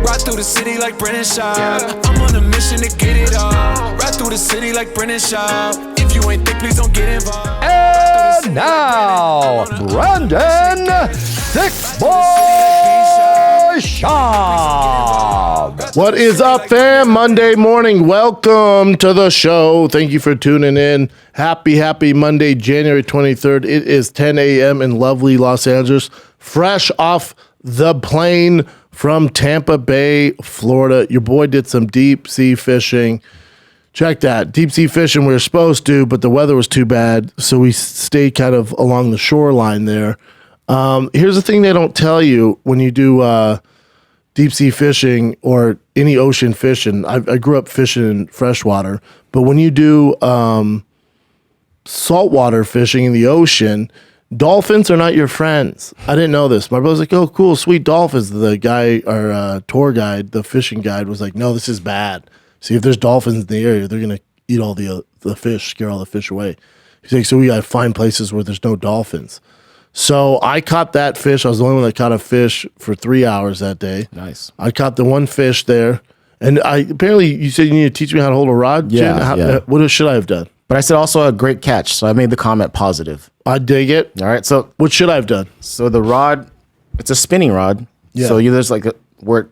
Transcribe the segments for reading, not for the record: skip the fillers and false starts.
Ride through the city like Brennan Shaw. I'm on a mission to get it all. Ride through the city like Brennan Shaw. If you ain't thick, please don't get involved. And now, Brandon Thick Boy Shaw. What is up, fam? Monday morning. Welcome to the show. Thank you for tuning in. Happy Monday, January 23rd. It is 10 a.m. in lovely Los Angeles. Fresh off the plane from Tampa Bay, Florida. Your boy did some deep sea fishing. Check that. Deep sea fishing we were supposed to, but the weather was too bad, so we stayed kind of along the shoreline there. Here's the thing they don't tell you when you do deep sea fishing or any ocean fishing. I grew up fishing in freshwater, but when you do saltwater fishing in the ocean, dolphins are not your friends. I didn't know this. My brother's like, oh, cool, sweet dolphins. The guy, our tour guide, the fishing guide, was like, no, this is bad. See, if there's dolphins in the area, they're going to eat all the fish, scare all the fish away. He's like, so we got to find places where there's no dolphins. So I caught that fish. I was the only one that caught a fish for 3 hours that day. Nice. I caught the one fish there. And apparently you said you need to teach me how to hold a rod, Jen? Yeah. What should I have done? But I said also a great catch, so I made the comment positive. I dig it. All right, so What should I have done? so the rod, it's a spinning rod. Yeah. So there's like where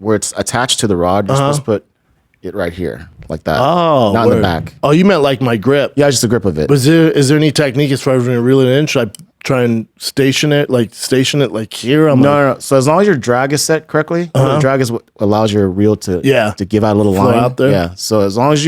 it's attached to the rod, you're supposed to put it right here, like that. Oh, not in the back. Oh, you meant like my grip. Yeah, just the grip of it. But is there any technique as far as when you reel it in? Should I try and station it like here? No. So as long as your drag is set correctly, the drag is what allows your reel to give out a little Flow line out there? Yeah. So as long as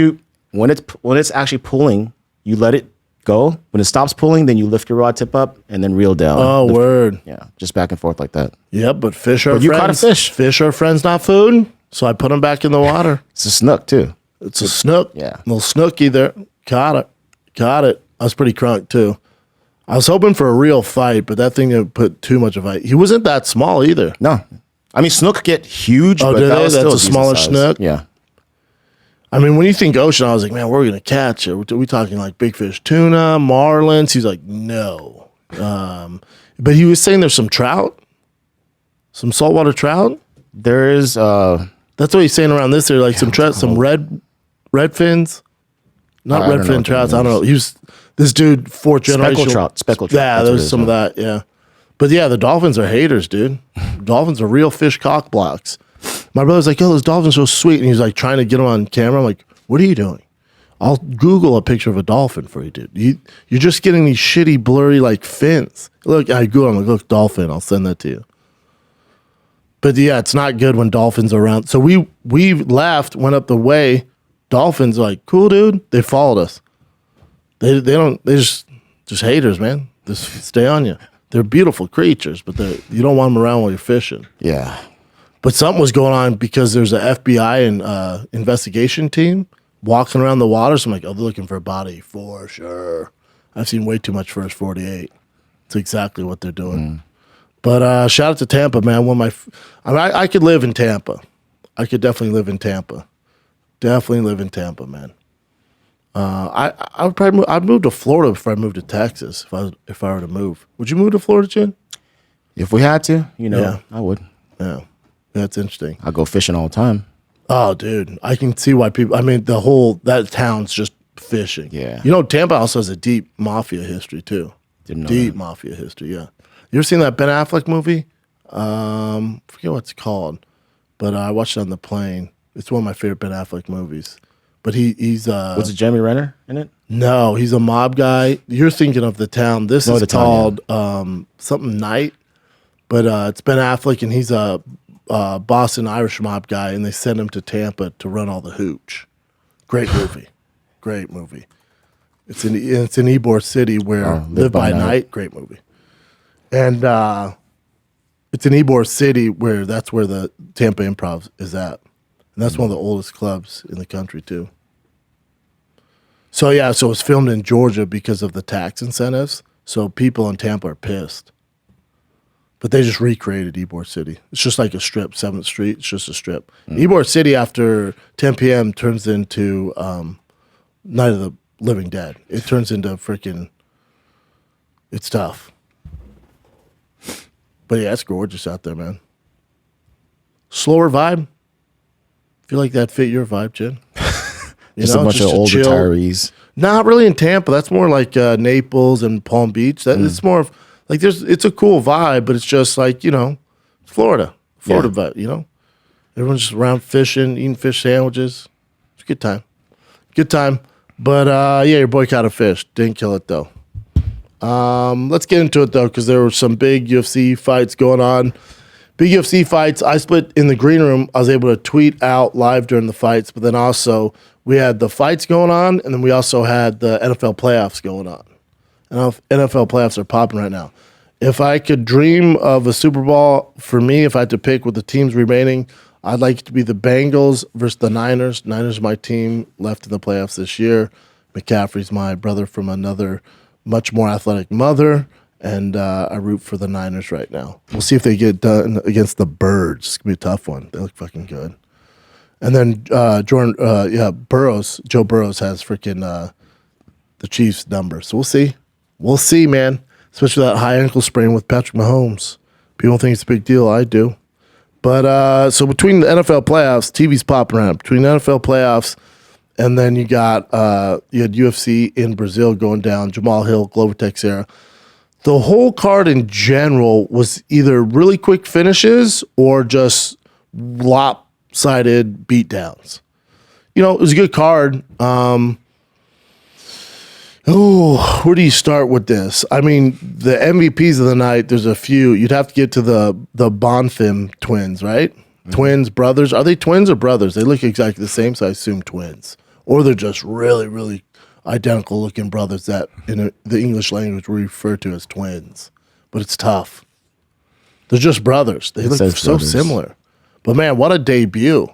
when it's actually pulling, you let it go. When it stops pulling, then you lift your rod tip up and then reel down. Oh, word. Yeah, just back and forth like that. Yep, but fish are But friends. you caught a fish. Fish are friends, not food. So I put them back in the water. It's a snook too. It's a snook. Yeah. Little snooky there. Caught it. I was pretty crunk too. I was hoping for a real fight, but that thing didn't put too much of a fight. He wasn't that small either. No, I mean snook get huge. Oh, but do that they? was That's still a smaller decent size. snook? Yeah. I mean, when you think ocean, I was like, man, we're going to catch it. We talking like big fish, tuna, marlins? He's like, no. But he was saying there's some trout, some saltwater trout. There is. That's what he's saying around this area, like some trout, some red fins. Not I don't red know fin what that trouts. I don't means. know. He was this dude, fourth generation. Speckled trout. Yeah, That's what there's it is, some of that. Yeah, but yeah, the dolphins are haters, dude. Dolphins are real fish cock blocks. My brother's like, yo, those dolphins are so sweet, and he's like trying to get them on camera. I'm like, what are you doing? I'll Google a picture of a dolphin for you, dude. You're just getting these shitty, blurry like fins. Look, I Google. I'm like, look, dolphin. I'll send that to you. But yeah, it's not good when dolphins are around. So we left, went up the way. Dolphins are like, cool, dude. They followed us. They just haters, man. Just stay on you. They're beautiful creatures, but you don't want them around while you're fishing. Yeah. But something was going on because there's a FBI and investigation team walking around the water. So I'm like, oh, they're looking for a body for sure. I've seen way too much First 48. It's exactly what they're doing. But shout out to Tampa, man. I could live in Tampa. I could definitely live in Tampa. Definitely live in Tampa, man. I'd move to Florida before I moved to Texas. If I were to move, would you move to Florida, Jen? If we had to, Yeah. I would. Yeah, that's interesting. I go fishing all the time. Oh, dude, I can see why people. I mean, that town's just fishing. Yeah. Tampa also has a deep mafia history too. Didn't know Deep that. mafia history. Yeah. You ever seen that Ben Affleck movie? Forget what it's called, but I watched it on the plane. It's one of my favorite Ben Affleck movies. But he's Was it Jeremy Renner in it? no, he's a mob guy. You're thinking of the town. This is The town, called something Night, but it's Ben Affleck, and he's a Boston Irish mob guy, and they send him to Tampa to run all the hooch. Great movie, great movie. It's in Ybor City where Live by Night. Great movie, and it's in Ybor City where that's where the Tampa Improv is at. And that's one of the oldest clubs in the country, too. So, yeah, so it was filmed in Georgia because of the tax incentives. So people in Tampa are pissed. But they just recreated Ybor City. It's just like a strip, 7th Street. It's just a strip. Ybor City, after 10 p.m., turns into Night of the Living Dead. It turns into freaking... It's tough. But, yeah, it's gorgeous out there, man. slower vibe. Feel like that fit your vibe, Jen? Just a bunch of old retirees. Not really in Tampa. That's more like Naples and Palm Beach. It's more of like it's a cool vibe, but it's just like, Florida vibe, Everyone's just around fishing, eating fish sandwiches. It's a good time. Good time. But your boy caught a fish. Didn't kill it though. Let's get into it though, because there were some big UFC fights going on. Big UFC fights. I split in the green room. I was able to tweet out live during the fights, but then also we had the fights going on, and then we also had the NFL playoffs going on. And NFL playoffs are popping right now. If I could dream of a Super Bowl, for me, if I had to pick with the teams remaining, I'd like it to be the Bengals versus the Niners. Niners, my team, left in the playoffs this year. McCaffrey's my brother from another much more athletic mother. And I root for the Niners right now. We'll see if they get done against the Birds. It's going to be a tough one. They look fucking good. And then Joe Burrows has freaking the Chiefs number. So we'll see. We'll see, man. Especially that high ankle sprain with Patrick Mahomes. People think it's a big deal. I do. But so between the NFL playoffs, TV's popping around. Between the NFL playoffs, and then you had UFC in Brazil going down. Jamahal Hill, Glover Texeira. The whole card in general was either really quick finishes or just lopsided beatdowns. It was a good card. Where do you start with this? I mean, the MVPs of the night, there's a few. You'd have to get to the Bonfim twins, right? Mm-hmm. Twins, brothers. Are they twins or brothers? They look exactly the same, so I assume twins. Or they're just really, really identical looking brothers that in the English language we refer to as twins, but it's tough. They're just brothers. They look so similar. But man, what a debut.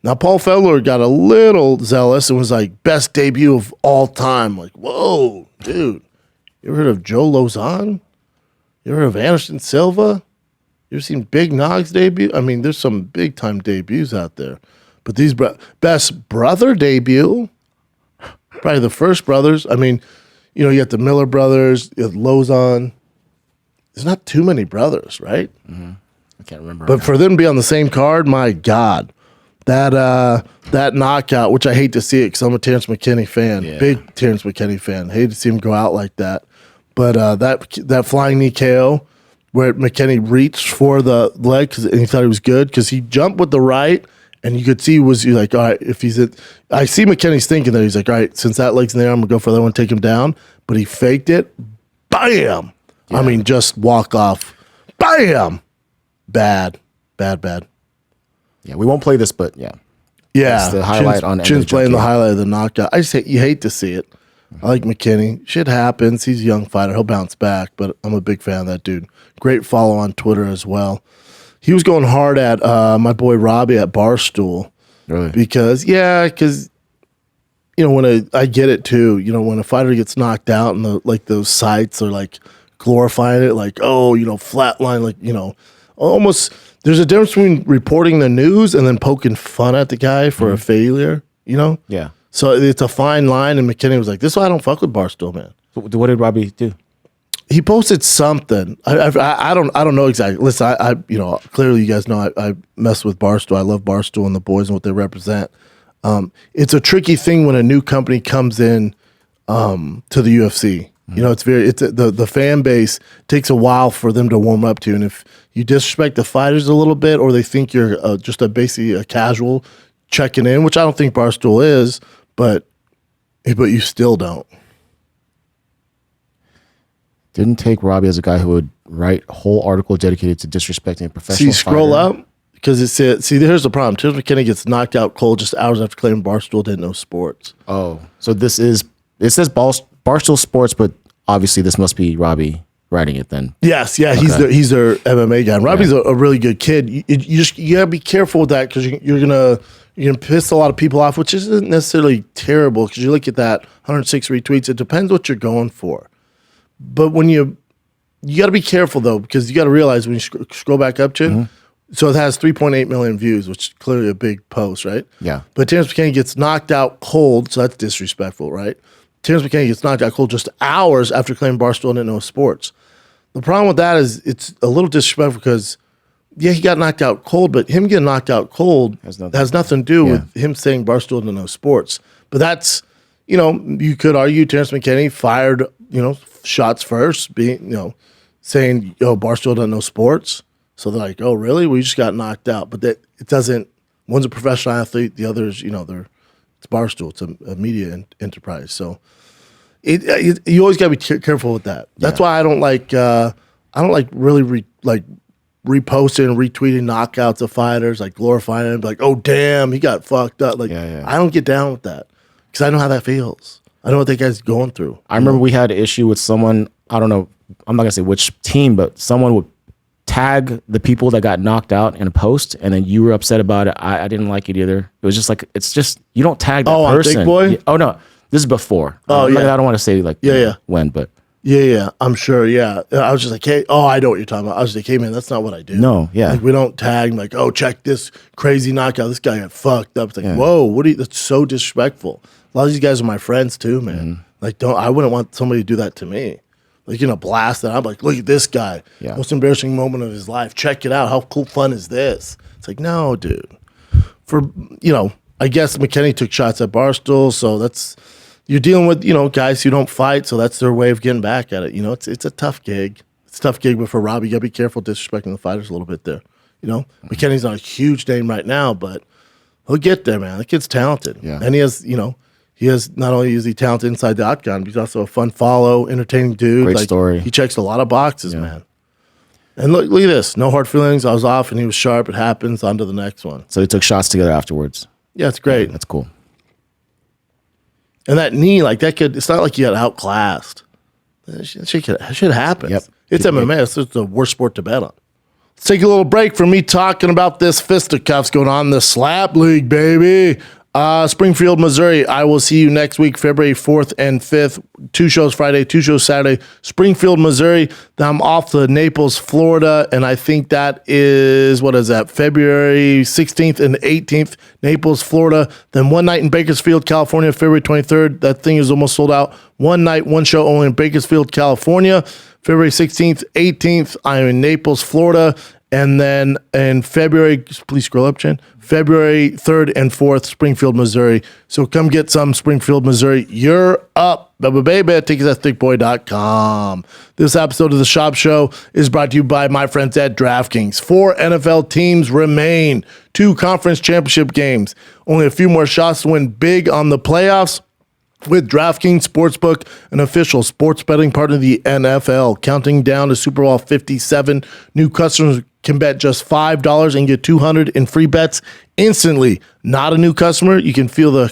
Now, Paul Felder got a little zealous and was like, best debut of all time. Like, whoa, dude. You ever heard of Joe Lozon? You ever heard of Anderson Silva? You ever seen Big Nog's debut? I mean, there's some big time debuts out there. But these best brother debut, probably the first brothers. I mean, you got the Miller brothers, you have Lozon. There's not too many brothers, right? Mm-hmm. I can't remember. But for them to be on the same card, my God. That knockout, which I hate to see it because I'm a Terrence McKinney fan, big Terrence McKinney fan. Hate to see him go out like that. But that flying knee KO where McKinney reached for the leg and he thought he was good because he jumped with the right and you could see all right, if he's it. I see McKinney's thinking that he's like, all right, since that leg's in there, I'm going to go for that one, take him down. But he faked it. Bam! Yeah. I mean, just walk off. Bam! Bad. Yeah, we won't play this, but yeah. Yeah. That's the highlight on Chin's playing the highlight of the knockout. You hate to see it. I like McKinney. Shit happens. He's a young fighter. He'll bounce back, but I'm a big fan of that dude. Great follow on Twitter as well. He was going hard at my boy Robbie at Barstool. Really? Because when I get it too, when a fighter gets knocked out and those sites are like glorifying it, like, flatline, like, almost. There's a difference between reporting the news and then poking fun at the guy for a failure, Yeah. So it's a fine line, and McKinney was like, this is why I don't fuck with Barstool, man. What did Robbie do? He posted something. I don't know exactly. Listen, I clearly you guys know I mess with Barstool. I love Barstool and the boys and what they represent. It's a tricky thing when a new company comes in to the UFC. The fan base takes a while for them to warm up to, and if you disrespect the fighters a little bit, or they think you're just basically a casual checking in, which I don't think Barstool is, but you still don't. Didn't take Robbie as a guy who would write a whole article dedicated to disrespecting a professional fighter. Scroll up because it said. See, here's the problem. Terrence McKinney gets knocked out cold just hours after claiming Barstool didn't know sports. Oh, so it says Barstool Sports, but obviously this must be Robbie writing it then. Yes, yeah, okay. He's their MMA guy. And Robbie's a really good kid. You gotta be careful with that because you're gonna piss a lot of people off, which isn't necessarily terrible because you look at that 106 retweets. It depends what you're going for, but when you got to be careful though because you got to realize when you scroll back up, Chin. Mm-hmm. So it has 3.8 million views, which is clearly a big post, right? Yeah. But Terrence McKinney gets knocked out cold, so that's disrespectful, right? Terrence McKinney gets knocked out cold just hours after claiming Barstool didn't know sports. The problem with that is it's a little disrespectful because yeah, he got knocked out cold, but him getting knocked out cold has nothing to do with him saying Barstool doesn't know sports. But that's, you could argue Terrence McKinney fired, shots first, saying, Barstool doesn't know sports. So they're like, oh, really? We just got knocked out. But that it doesn't. One's a professional athlete. The other is, it's Barstool. It's a media enterprise. So you always got to be careful with that. That's why I don't like really reposting and retweeting knockouts of fighters, like glorifying them, like, oh damn, he got fucked up. Like I don't get down with that because I know how that feels. I know what that guy's going through. I remember we had an issue with someone. I don't know. I'm not gonna say which team, but someone would tag the people that got knocked out in a post, and then you were upset about it. I didn't like it either. It was just like, it's just, you don't tag that person. Big boy? Oh no, this is before. I don't want to say when, but yeah, I'm sure. Yeah, I was just like, hey, I know what you're talking about. I was like, hey man, that's not what I do. No, yeah, like we don't tag like, oh, check this crazy knockout. This guy got fucked up. It's like, whoa, that's so disrespectful. A lot of these guys are my friends too, man. Mm-hmm. Like, I wouldn't want somebody to do that to me. Like, blast that. I'm like, look at this guy. Yeah. Most embarrassing moment of his life. Check it out. How cool fun is this? It's like, no, dude. I guess McKinney took shots at Barstool, so you're dealing with, guys who don't fight, so that's their way of getting back at it. It's a tough gig. It's a tough gig, but for Robbie, you got to be careful disrespecting the fighters a little bit there. McKinney's not a huge name right now, but he'll get there, man. The kid's talented. Yeah. And he has, not only is he talented inside the octagon, but he's also a fun follow, entertaining dude. Great story. He checks a lot of boxes, man. And look at this. No hard feelings. I was off and he was sharp. It happens. On to the next one. So they took shots together afterwards. Yeah, it's great. Yeah, that's cool. And that knee, it's not like you got outclassed. That shit happens. Yep. It's MMA. It's the worst sport to bet on. Let's take a little break from me talking about this fisticuffs going on in the Slap League, baby. Springfield, Missouri. I will see you next week, February 4th and 5th. 2 shows Friday, 2 shows Saturday. Springfield, Missouri. Then I'm off to Naples, Florida, and I think that is, February 16th and 18th, Naples, Florida. Then one night in Bakersfield, California, February 23rd. That thing is almost sold out. One night, one show only in Bakersfield, California. February 16th, 18th, I'm in Naples, Florida. And then in February, please scroll up, Jen. February 3rd and 4th, Springfield, Missouri. So come get some, Springfield, Missouri. You're up, baby. Tickets at thiccboy.com. This episode of The Shop Show is brought to you by my friends at DraftKings. 4 NFL teams remain. 2 conference championship games. Only a few more shots to win big on the playoffs. With DraftKings Sportsbook, an official sports betting partner of the NFL. Counting down to Super Bowl 57, new customers can bet just $5 and get $200 in free bets instantly. Not a new customer? You can feel the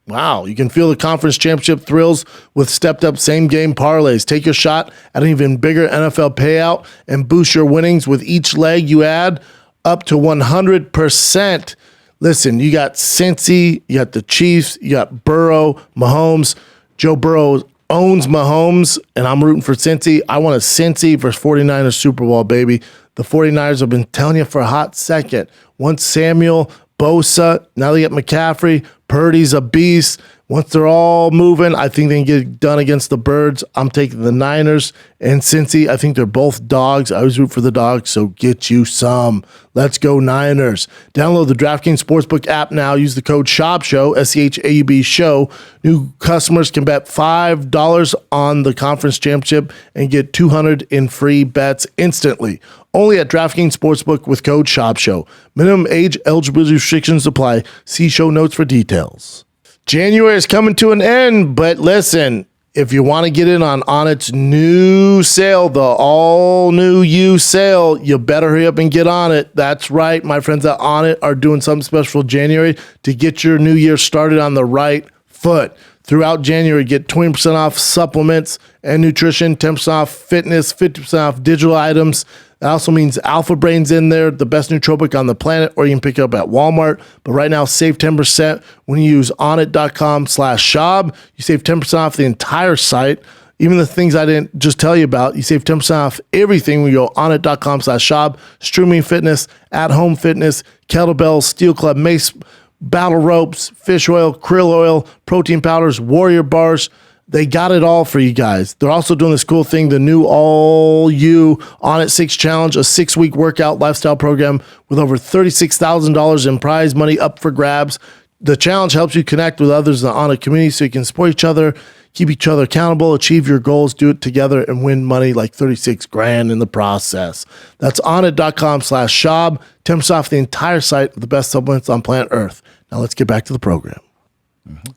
conference championship thrills with stepped-up same-game parlays. Take your shot at an even bigger NFL payout and boost your winnings with each leg you add up to 100%. Listen, you got Cincy, you got the Chiefs, you got Burrow, Mahomes. Joe Burrow owns Mahomes, and I'm rooting for Cincy. I want a Cincy versus 49ers Super Bowl, baby. The 49ers have been telling you for a hot second. Once Samuel, Bosa, now they get McCaffrey, Purdy's a beast. Once they're all moving, I think they can get it done against the Birds. I'm taking the Niners and Cincy. I think they're both dogs. I always root for the dogs, so get you some. Let's go Niners. Download the DraftKings Sportsbook app now. Use the code SHOP-SHOW, SCHAUB SHOW. New customers can bet $5 on the conference championship and get $200 in free bets instantly. Only at DraftKings Sportsbook with code SHOP-SHOW. Minimum age, eligibility restrictions apply. See show notes for details. January is coming to an end, but listen, if you want to get in on its new sale, the all-new U sale, you better hurry up and get on it. That's right. My friends at Onnit are doing something special January to get your new year started on the right foot. Throughout January, get 20% off supplements and nutrition, 10% off fitness, 50% off digital items. That also means Alpha Brain's in there, the best nootropic on the planet, or you can pick it up at Walmart. But right now, save 10% when you use onnit.com/shop. You save 10% off the entire site. Even the things I didn't just tell you about, you save 10% off everything when you go onnit.com/shop. Streaming fitness, at-home fitness, kettlebells, steel club, mace, battle ropes, fish oil, krill oil, protein powders, warrior bars, They got it all for you guys. They're also doing this cool thing, the new All You On It 6 Challenge, a 6-week workout lifestyle program with over $36,000 in prize money up for grabs. The challenge helps you connect with others in the On It community so you can support each other, keep each other accountable, achieve your goals, do it together, and win money like $36,000 in the process. That's onit.com/shop. 10% off the entire site with the best supplements on planet Earth. Now let's get back to the program.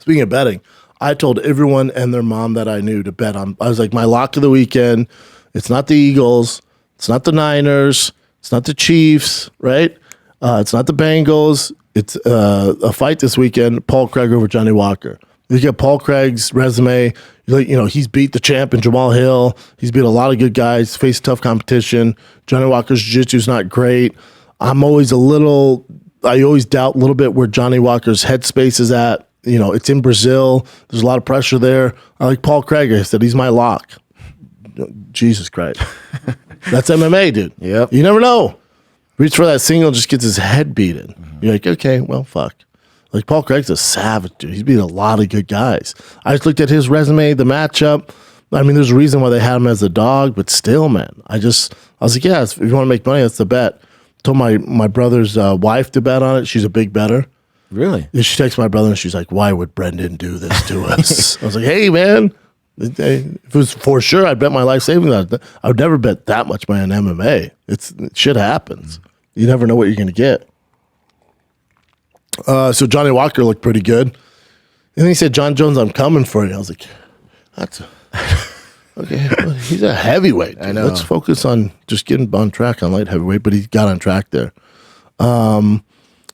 Speaking of betting, I told everyone and their mom that I knew to bet on. I was like, my lock of the weekend, it's not the Eagles, it's not the Niners, it's not the Chiefs, right? It's not the Bengals. It's a fight this weekend, Paul Craig over Johnny Walker. You get Paul Craig's resume. He's beat the champ in Jamahal Hill. He's beat a lot of good guys, faced tough competition. Johnny Walker's jiu-jitsu is not great. I always doubt a little bit where Johnny Walker's headspace is at. It's in Brazil. There's a lot of pressure there. I like Paul Craig. I said, he's my lock. Jesus Christ. That's MMA, dude. Yep. You never know. Reach for that single, just gets his head beaten. You're like, okay, well, fuck. Like, Paul Craig's a savage, dude. He's beat a lot of good guys. I just looked at his resume, the matchup. I mean, there's a reason why they had him as a dog, but still, man. I was like, yeah, if you want to make money, that's the bet. Told my brother's wife to bet on it. She's a big bettor. Really? She texts my brother and she's like, why would Brendan do this to us? I was like, hey, man, if it was for sure, I'd bet my life savings on it. I would never bet that much money on MMA. Shit happens. You never know what you're going to get. So Johnny Walker looked pretty good. And then he said, John Jones, I'm coming for you. I was like, okay. Well, he's a heavyweight. Dude. I know. Let's focus on just getting on track on light heavyweight, but he got on track there. So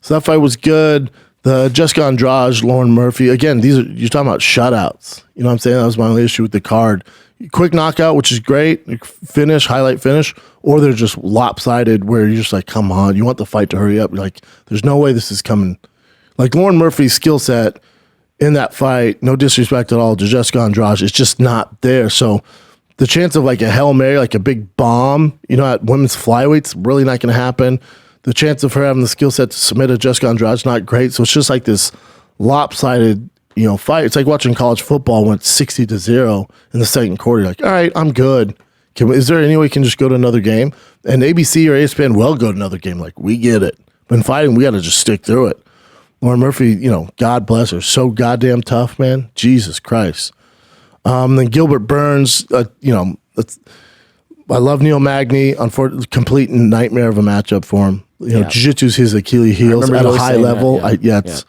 that fight was good. The Jessica Andrade, Lauren Murphy. Again, you're talking about shutouts. You know what I'm saying? That was my only issue with the card. Quick knockout, which is great. Finish, highlight finish. Or they're just lopsided where you're just like, come on. You want the fight to hurry up. You're like, there's no way this is coming. Like Lauren Murphy's skill set in that fight, no disrespect at all to Jessica Andrade, is just not there. So the chance of like a Hail Mary, like a big bomb, at women's flyweights, really not going to happen. The chance of her having the skill set to submit a Jessica Andrade is not great. So it's just like this lopsided, fight. It's like watching college football when it's 60-0 in the second quarter. You're like, all right, I'm good. Is there any way we can just go to another game? And ABC or ESPN will go to another game. Like, we get it. But in fighting, we got to just stick through it. Lauren Murphy, God bless her. So goddamn tough, man. Jesus Christ. Then Gilbert Burns, I love Neil Magny. Unfortunately, complete nightmare of a matchup for him. Jiu-jitsu's his Achilles heels at a high level. It's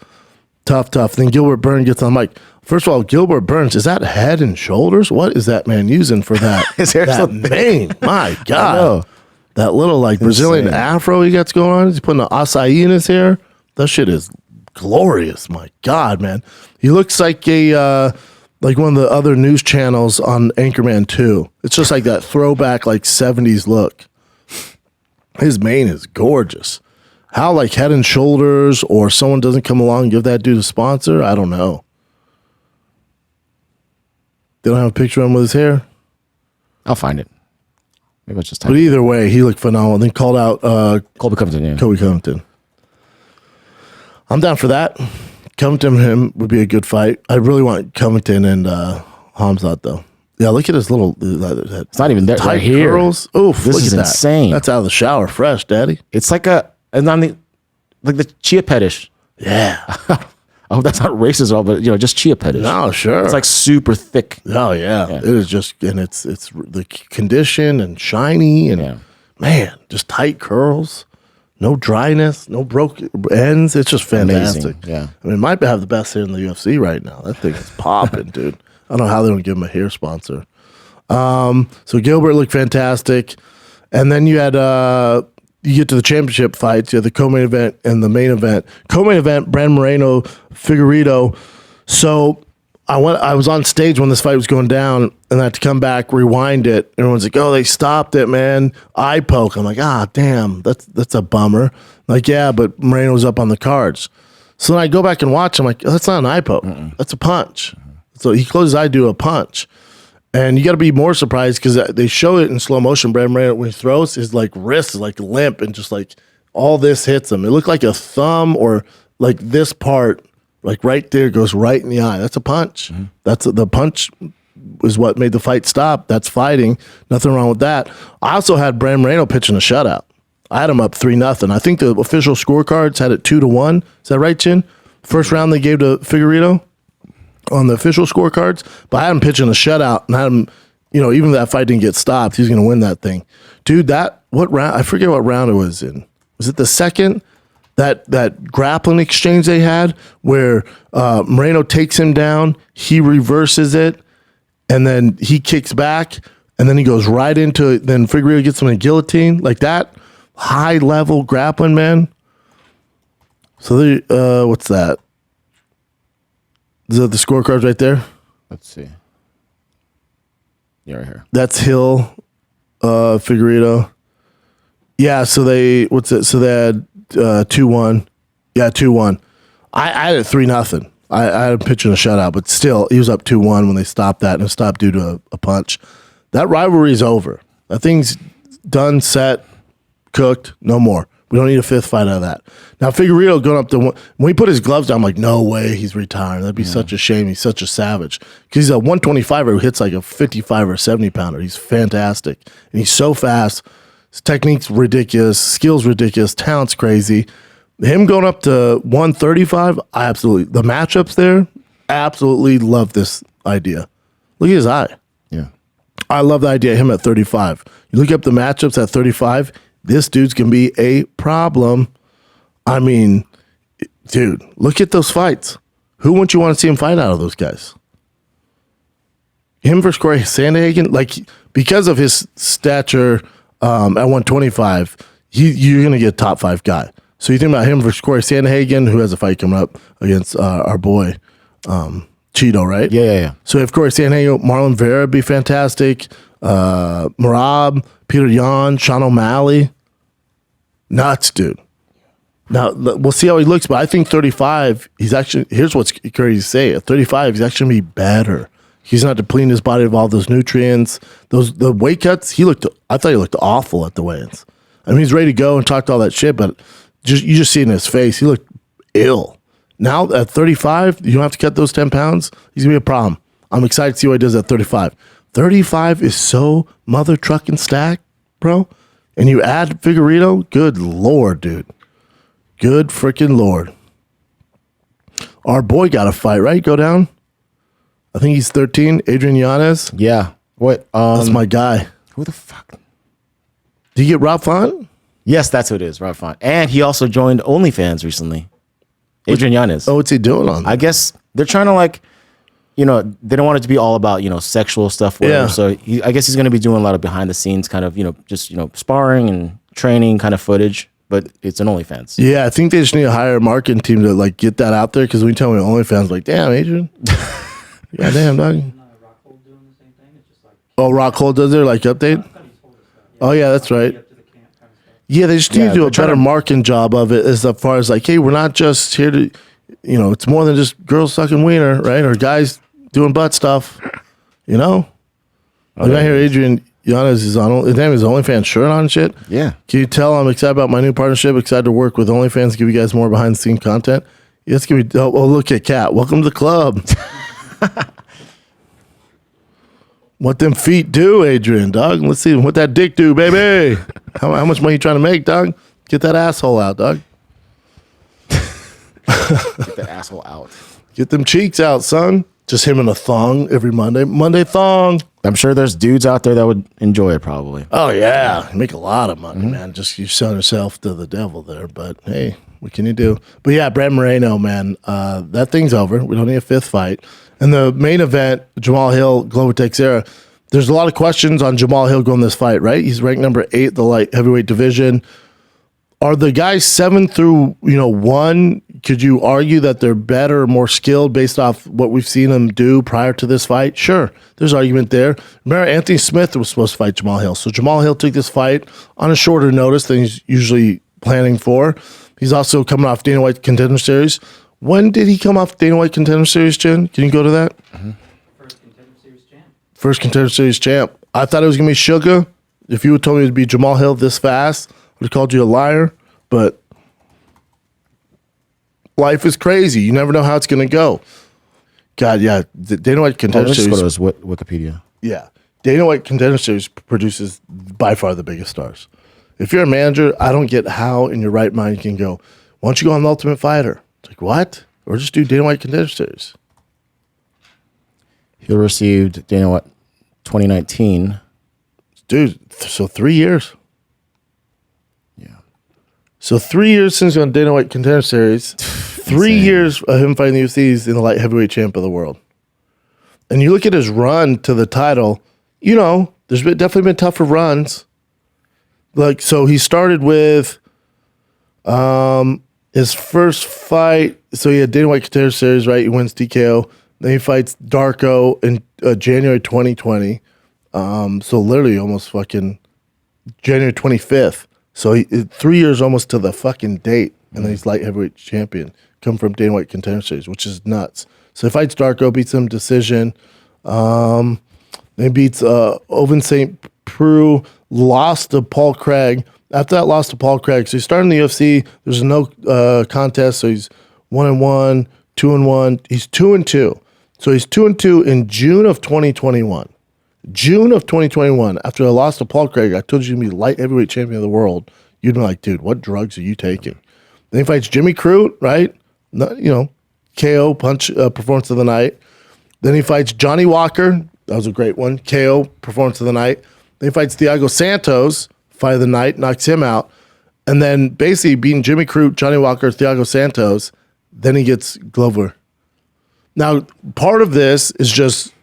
tough. Then Gilbert Burns gets on the mic. First of all, Gilbert Burns, is that head and shoulders? What is that man using for that? That mane? My God. That little Brazilian afro he got going on. He's putting an acai in his hair. That shit is glorious. My God, man. He looks like like one of the other news channels on Anchorman 2. It's just like that throwback 70s look. His mane is gorgeous. How Head and Shoulders or someone doesn't come along and give that dude a sponsor, I don't know. They don't have a picture of him with his hair? I'll find it. Maybe it's just But either way, he looked phenomenal. Then called out Colby Covington, yeah. Colby Covington. I'm down for that. Covington and him would be a good fight. I really want Covington and Hamzat, though. Yeah, look at his little... it's not even there. Tight right here. curls. Oof, this is insane. That's out of the shower fresh, Daddy. It's like the chia pedish. Yeah. I hope that's not racist at all, but just chia pedish. No, sure. It's super thick. Oh yeah. It is just, and it's the condition and shiny and man, just tight curls, no dryness, no broken ends. It's just fantastic. Amazing. Yeah. I mean, it might have the best hair in the UFC right now. That thing is popping, dude. I don't know how they don't give him a hair sponsor. So Gilbert looked fantastic, and then you had you get to the championship fights. You have the co-main event and the main event. Co-main event, Brandon Moreno, Figueiredo. So I was on stage when this fight was going down, and I had to come back, rewind it. Everyone's like, "Oh, they stopped it, man." Eye poke. I'm like, damn, that's a bummer. Like, yeah, but Moreno was up on the cards. So then I go back and watch. I'm like, oh, that's not an eye poke. That's a punch. So he closes his eye, do a punch. And you got to be more surprised because they show it in slow motion. Brandon Moreno, when he throws, his wrist is limp and just all this hits him. It looked like a thumb or this part, right there, goes right in the eye. That's a punch. Mm-hmm. That's the punch. is what made the fight stop. That's fighting. Nothing wrong with that. I also had Brandon Moreno pitching a shutout. I had him up 3-0. I think the official scorecards had it 2-1. Is that right, Chin? First round they gave to Figueiredo on the official scorecards, but I had him pitching a shutout, and I had him, even if that fight didn't get stopped, he's going to win that thing. Dude, what round? I forget what round it was in. Was it the second? That grappling exchange they had where Moreno takes him down, he reverses it, and then he kicks back, and then he goes right into it. Then Figueiredo gets him in a guillotine. Like that high-level grappling, man. So, what's that? Is that the scorecards right there? Let's see. Yeah, right here. That's Hill, Figueiredo. Yeah, so they had 2-1. Yeah, 2-1. I had it 3-0. I had him pitching a shutout, but still, he was up 2-1 when they stopped that, and it stopped due to a punch. That rivalry is over. That thing's done, set, cooked, no more. We don't need a fifth fight out of that. Now, Figueiredo going up to when he put his gloves down, I'm like, no way he's retiring. That'd be such a shame. He's such a savage. Because he's a 125er who hits like a 55 or 70 pounder. He's fantastic. And he's so fast. His technique's ridiculous. Skill's ridiculous. Talent's crazy. Him going up to 135, I absolutely. The matchups there, absolutely love this idea. Look at his eye. Yeah. I love the idea of him at 35. You look up the matchups at 35, this dude's going to be a problem. I mean, dude, look at those fights. Who wouldn't you want to see him fight out of those guys? Him versus Corey Sandhagen, like, because of his stature at 125, you're going to get a top 5 guy. So you think about him versus Corey Sandhagen, who has a fight coming up against our boy, Cheeto, right? Yeah. So if Corey Sandhagen, Marlon Vera would be fantastic. Marab, Peter Yan, Sean O'Malley. Nuts, dude. Now, we'll see how he looks, but I think 35, he's actually, here's what's crazy to say. At 35, he's actually going to be better. He's not depleting his body of all those nutrients. The weight cuts, I thought he looked awful at the weigh-ins. I mean, he's ready to go and talked all that shit, but you just see it in his face. He looked ill. Now, at 35, you don't have to cut those 10 pounds. He's going to be a problem. I'm excited to see what he does at 35. 35 is so mother trucking stacked, bro. And you add Figueiredo, good Lord, dude. Good freaking Lord. Our boy got a fight, right? Go down. I think he's 13. Adrian Yanez. Yeah. What? That's my guy. Who the fuck? Did you get Rob Font? Yes, that's who it is, Rob Font. And he also joined OnlyFans recently. Adrian Yanez. Oh, what's he doing on that? I guess they're trying to they don't want it to be all about, sexual stuff. Whatever. Yeah. So I guess he's going to be doing a lot of behind the scenes kind of, just, sparring and training kind of footage, but it's an OnlyFans. Yeah, I think they just need to hire a marketing team to get that out there. Because when you tell me OnlyFans, damn, Adrian. Yeah, damn, dog. Oh, Rockhold does their update? Oh, yeah, that's right. Yeah, they just need to do a better marketing job of it as far as hey, we're not just here to, it's more than just girls sucking wiener, right? Or guys doing butt stuff, I hear Adrian Yanez is on, his name is OnlyFans shirt on and shit. Yeah. Can you tell I'm excited about my new partnership, excited to work with OnlyFans, give you guys more behind the scene content? Yeah, it's going to be dope. Oh, look at Kat. Welcome to the club. What them feet do, Adrian, dog? Let's see what that dick do, baby. How much money you trying to make, dog? Get that asshole out, dog. Get that asshole out. Get them cheeks out, son. Just him in a thong every Monday. Monday thong. I'm sure there's dudes out there that would enjoy it probably. Oh, yeah. You make a lot of money, man. Just you selling yourself to the devil there. But, hey, what can you do? But, yeah, Brad Moreno, man, that thing's over. We don't need a fifth fight. And the main event, Jamahal Hill, Glover Texeira, there's a lot of questions on Jamahal Hill going this fight, right? He's ranked number 8, the light heavyweight division. Are the guys 7 through 1? Could you argue that they're better or more skilled based off what we've seen them do prior to this fight? Sure, there's argument there. Remember, Anthony Smith was supposed to fight Jamahal Hill, so Jamahal Hill took this fight on a shorter notice than he's usually planning for. He's also coming off Dana White Contender Series. When did he come off Dana White Contender Series, Jen? Can you go to that? Mm-hmm. First Contender Series champ. I thought it was going to be Sugar. If you would told me it would be Jamahal Hill this fast, I would have called you a liar. But life is crazy. You never know how it's going to go. God, yeah. The Dana White Contender Let's just go Series. to his Wikipedia. Yeah. Dana White Contender Series produces by far the biggest stars. If you're a manager, I don't get how in your right mind you can go, why don't you go on The Ultimate Fighter? It's like, what? Or just do Dana White Contender Series. He received Dana White 2019. Dude, so 3 years. Yeah. So 3 years since you're on Dana White Contender Series. 3 years of him fighting the UFCs in the light heavyweight champ of the world. And you look at his run to the title, there's definitely been tougher runs. Like, so he started with his first fight. So he had Dana White Contender Series, right? He wins TKO. Then he fights Darko in January 2020. So literally almost fucking January 25th. So 3 years almost to the fucking date. And then he's light heavyweight champion. Come from Dana White Contender Series, which is nuts. So he fights Darko, beats him decision. Then he beats Oven St. Preux, lost to Paul Craig. After that, lost to Paul Craig. So he started in the UFC. There's no contest. So he's 1-1, 2-1. He's 2-2. So he's 2-2 in June of 2021. June of 2021, after I lost to Paul Craig, I told you to be light heavyweight champion of the world. You'd be like, dude, what drugs are you taking? Then he fights Jimmy Crute, right? KO, punch, performance of the night. Then he fights Johnny Walker. That was a great one. KO, performance of the night. Then he fights Thiago Santos, fight of the night, knocks him out. And then basically beating Jimmy Crute, Johnny Walker, Thiago Santos. Then he gets Glover. Now, part of this is just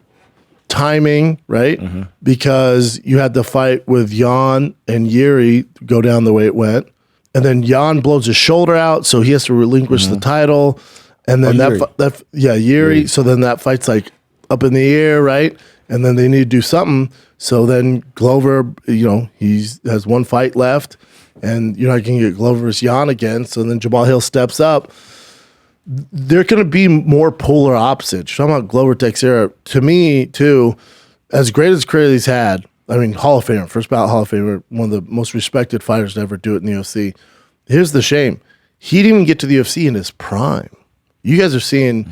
timing, right? Mm-hmm. Because you had the fight with Jan and Yuri go down the way it went. And then Jan blows his shoulder out, so he has to relinquish the title. And then Yuri. So then that fight's like up in the air, right? And then they need to do something. So then Glover, he has one fight left, and you're not going to get Glover versus Jan again. So then Jamahal Hill steps up. They're going to be more polar opposites. Talking about Glover Texeira, to me, too, as great as career he's had, I mean, Hall of Famer, first ballot Hall of Famer, one of the most respected fighters to ever do it in the UFC. Here's the shame. He didn't even get to the UFC in his prime. You guys are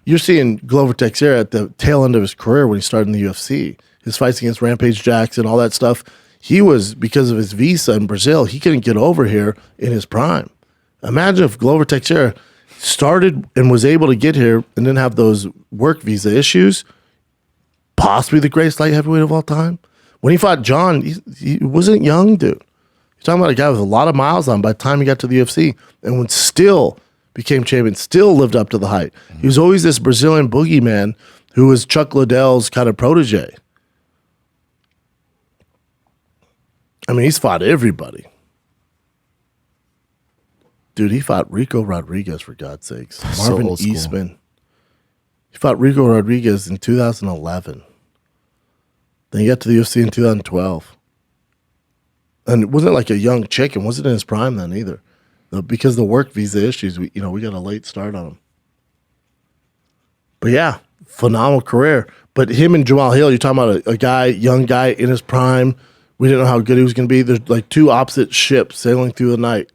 you're seeing Glover Texeira at the tail end of his career when he started in the UFC. His fights against Rampage Jackson, all that stuff. He was, because of his visa in Brazil, he couldn't get over here in his prime. Imagine if Glover Texeira started and was able to get here and didn't have those work visa issues. Possibly the greatest light heavyweight of all time. When he fought John, he wasn't young, dude. You're talking about a guy with a lot of miles on by the time he got to the UFC, and when still became champion, still lived up to the hype. He was always this Brazilian boogeyman who was Chuck Liddell's kind of protege. I mean, he's fought everybody. Dude, he fought Rico Rodriguez, for God's sakes. Marvin Eastman. He fought Rico Rodriguez in 2011. Then he got to the UFC in 2012. And it wasn't like a young chicken. Wasn't in his prime then either. Because of the work visa issues, we got a late start on him. But yeah, phenomenal career. But him and Jamahal Hill, you're talking about a young guy in his prime. We didn't know how good he was going to be. There's like two opposite ships sailing through the night.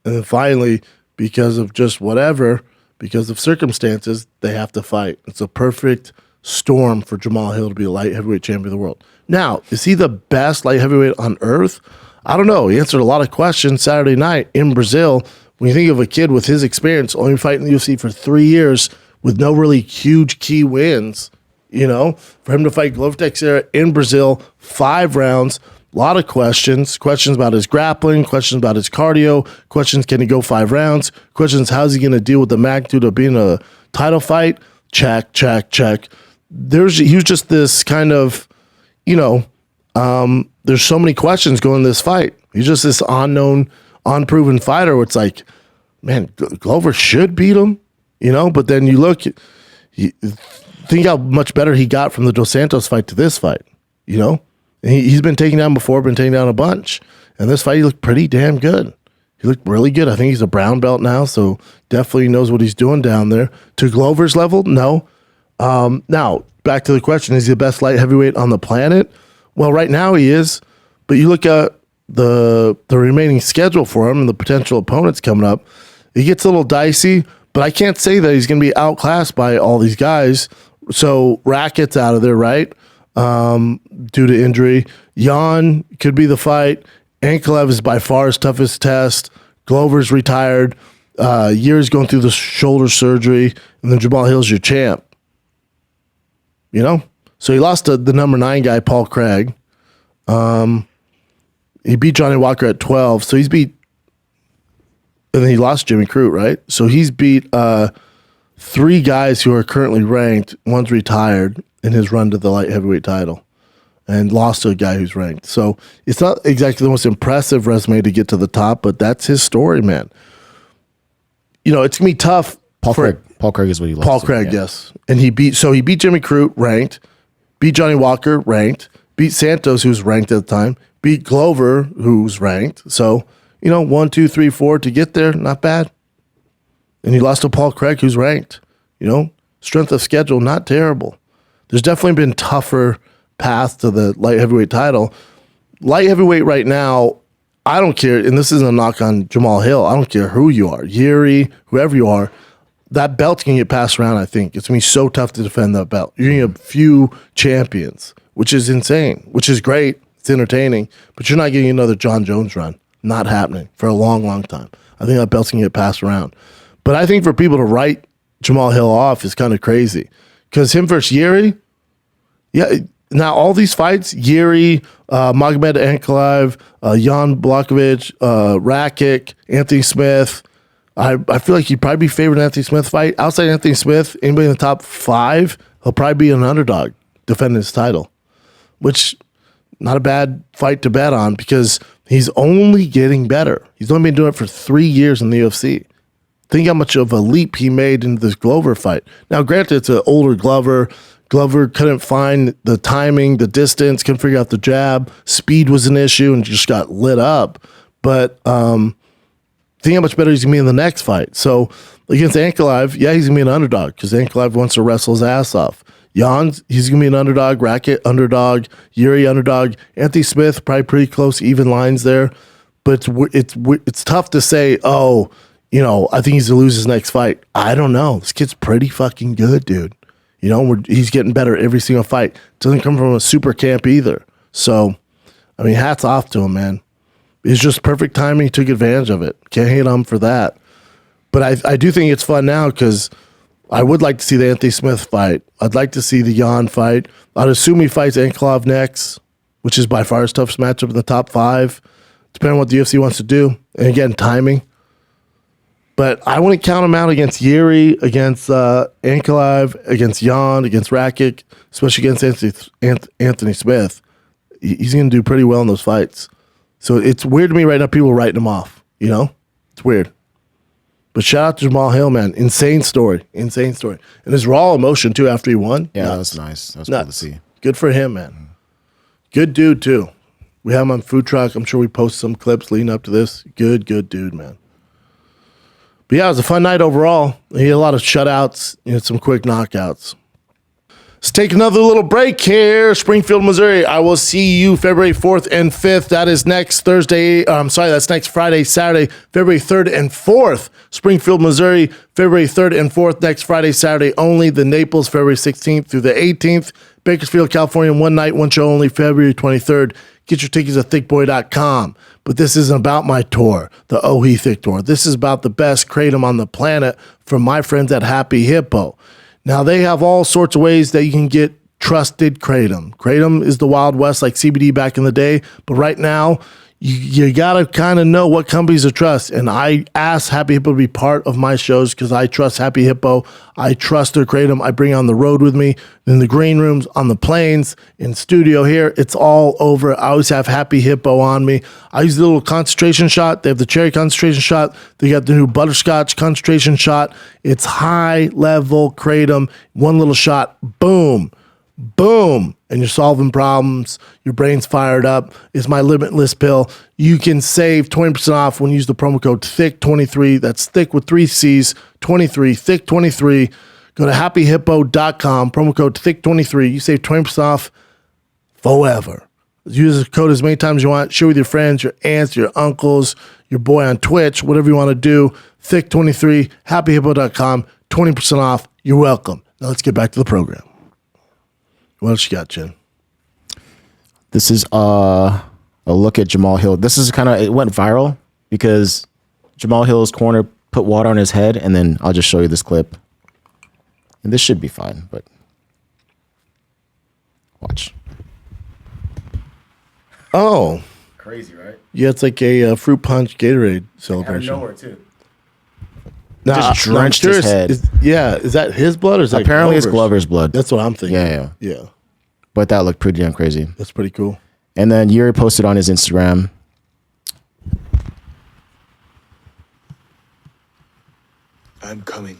And then finally, because of just whatever, because of circumstances, they have to fight. It's a perfect storm for Jamahal Hill to be a light heavyweight champion of the world. Now, is he the best light heavyweight on earth? I don't know. He answered a lot of questions Saturday night in Brazil. When you think of a kid with his experience, only fighting the UFC for 3 years with no really huge key wins, for him to fight Glover Texeira in Brazil, 5 rounds, a lot of questions about his grappling, questions about his cardio, questions, can he go 5 rounds, questions, how's he going to deal with the magnitude of being a title fight? Check. He was just this kind of, there's so many questions going in this fight. He's just this unknown, unproven fighter where it's like, man, Glover should beat him, but then you look, think how much better he got from the Dos Santos fight to this fight, And he's been taken down before, been taken down a bunch. And this fight, he looked pretty damn good. He looked really good. I think he's a brown belt now, so definitely knows what he's doing down there. To Glover's level, no. Now, back to the question, is he the best light heavyweight on the planet? Well, right now he is, but you look at the remaining schedule for him and the potential opponents coming up, it gets a little dicey, but I can't say that he's going to be outclassed by all these guys So Racket's out of there, right? Due to injury. Jan could be the fight. Ankalaev is by far his toughest test. Glover's retired. Years going through the shoulder surgery. And then Jamahal Hill's your champ. You know? So he lost to the number 9 guy, Paul Craig. He beat Johnny Walker at 12. So he's beat... And then he lost Jimmy Crute, right? So he's beat 3 guys who are currently ranked. One's retired in his run to the light heavyweight title. And lost to a guy who's ranked. So it's not exactly the most impressive resume to get to the top, but that's his story, man. You know, it's going to be tough. Paul Craig is what he lost. Paul Craig, yes. And he beat Jimmy Crute, ranked. Beat Johnny Walker, ranked. Beat Santos, who's ranked at the time. Beat Glover, who's ranked. So, you know, 1, 2, 3, 4 to get there, not bad. And he lost to Paul Craig, who's ranked. You know, strength of schedule, not terrible. There's definitely been tougher path to the light heavyweight title. Light heavyweight right now, I don't care, and this isn't a knock on Jamahal Hill. I don't care who you are, Yuri, whoever you are. That belt's going to get passed around, I think. It's going to be so tough to defend that belt. You're going to get a few champions, which is insane, which is great. It's entertaining, but you're not getting another John Jones run. Not happening for a long, long time. I think that belt's going to get passed around. But I think for people to write Jamahal Hill off is kind of crazy. Because him versus Yuri, yeah. Now, all these fights, Yuri, Magomed Ankalaev, Jan Blachowicz, Rakic, Anthony Smith, I feel like he'd probably be favored in Anthony Smith fight. Outside Anthony Smith, anybody in the top 5, he'll probably be an underdog defending his title, which not a bad fight to bet on because he's only getting better. He's only been doing it for 3 years in the UFC. Think how much of a leap he made into this Glover fight. Now, granted, it's an older Glover. Glover couldn't find the timing, the distance, couldn't figure out the jab. Speed was an issue and just got lit up. But think how much better he's going to be in the next fight. So against Ankalaev, yeah, he's going to be an underdog because Ankalaev wants to wrestle his ass off. Jan, he's going to be an underdog. Rakic, underdog. Yuri, underdog. Anthony Smith, probably pretty close, even lines there. But it's tough to say, oh, you know, I think he's going to lose his next fight. I don't know. This kid's pretty fucking good, dude. You know, he's getting better every single fight. Doesn't come from a super camp either. So, I mean, hats off to him, man. It's just perfect timing. He took advantage of it. Can't hate him for that. But I do think it's fun now because I would like to see the Anthony Smith fight. I'd like to see the Jan fight. I'd assume he fights Ankalaev next, which is by far his toughest matchup in the top 5, depending on what the UFC wants to do. And again, timing. But I wouldn't count him out against Yuri, against Ankalaev, against Jan, against Rakic, especially against Anthony Smith. He's going to do pretty well in those fights. So it's weird to me right now, people writing him off. You know? It's weird. But shout out to Jamahal Hill, man. Insane story. Insane story. And his raw emotion, too, after he won. Yeah, that was nice. That was cool to see. Good for him, man. Good dude, too. We have him on Food Truck. I'm sure we post some clips leading up to this. Good dude, man. But yeah, it was a fun night overall. He had a lot of shutouts and some quick knockouts. Let's take another little break here. Springfield, Missouri. I will see you February 4th and 5th. That is next Thursday. That's next Friday, Saturday, February 3rd and 4th. Springfield, Missouri, February 3rd and 4th. Next Friday, Saturday only. The Naples, February 16th through the 18th. Bakersfield, California, one night, one show only, February 23rd. Get your tickets at thickboy.com. But this isn't about my tour, the Ohi Thick Tour. This is about the best kratom on the planet from my friends at Happy Hippo. Now, they have all sorts of ways that you can get trusted kratom. Kratom is the Wild West like CBD back in the day, but right now, you got to kind of know what companies to trust. And I asked Happy Hippo to be part of my shows because I trust Happy Hippo. I trust their kratom. I bring on the road with me, in the green rooms, on the planes, in studio here. It's all over. I always have Happy Hippo on me. I use the little concentration shot. They have the cherry concentration shot. They got the new butterscotch concentration shot. It's high-level kratom. One little shot, boom. Boom, and you're solving problems. Your brain's fired up. It's my limitless pill. You can save 20% off when you use the promo code THICK23. That's thick with 3 C's, 23, THICK23. Go to happyhippo.com, promo code THICK23. You save 20% off forever. Use the code as many times as you want. Share with your friends, your aunts, your uncles, your boy on Twitch, whatever you want to do. THICK23, happyhippo.com, 20% off. You're welcome. Now let's get back to the program. What else you got, Jen? This is a look at Jamahal Hill. This is it went viral because Jamahal Hill's corner put water on his head, and then I'll just show you this clip. And this should be fine, but watch. Oh. Crazy, right? Yeah, it's like a fruit punch Gatorade celebration. Out of nowhere, too. Nah, Just drenched his head. Is that his blood or is that Apparently it's Glover's? Glover's blood. That's what I'm thinking. Yeah. Yeah. But that looked pretty damn crazy. That's pretty cool. And then Yuri posted on his Instagram. I'm coming.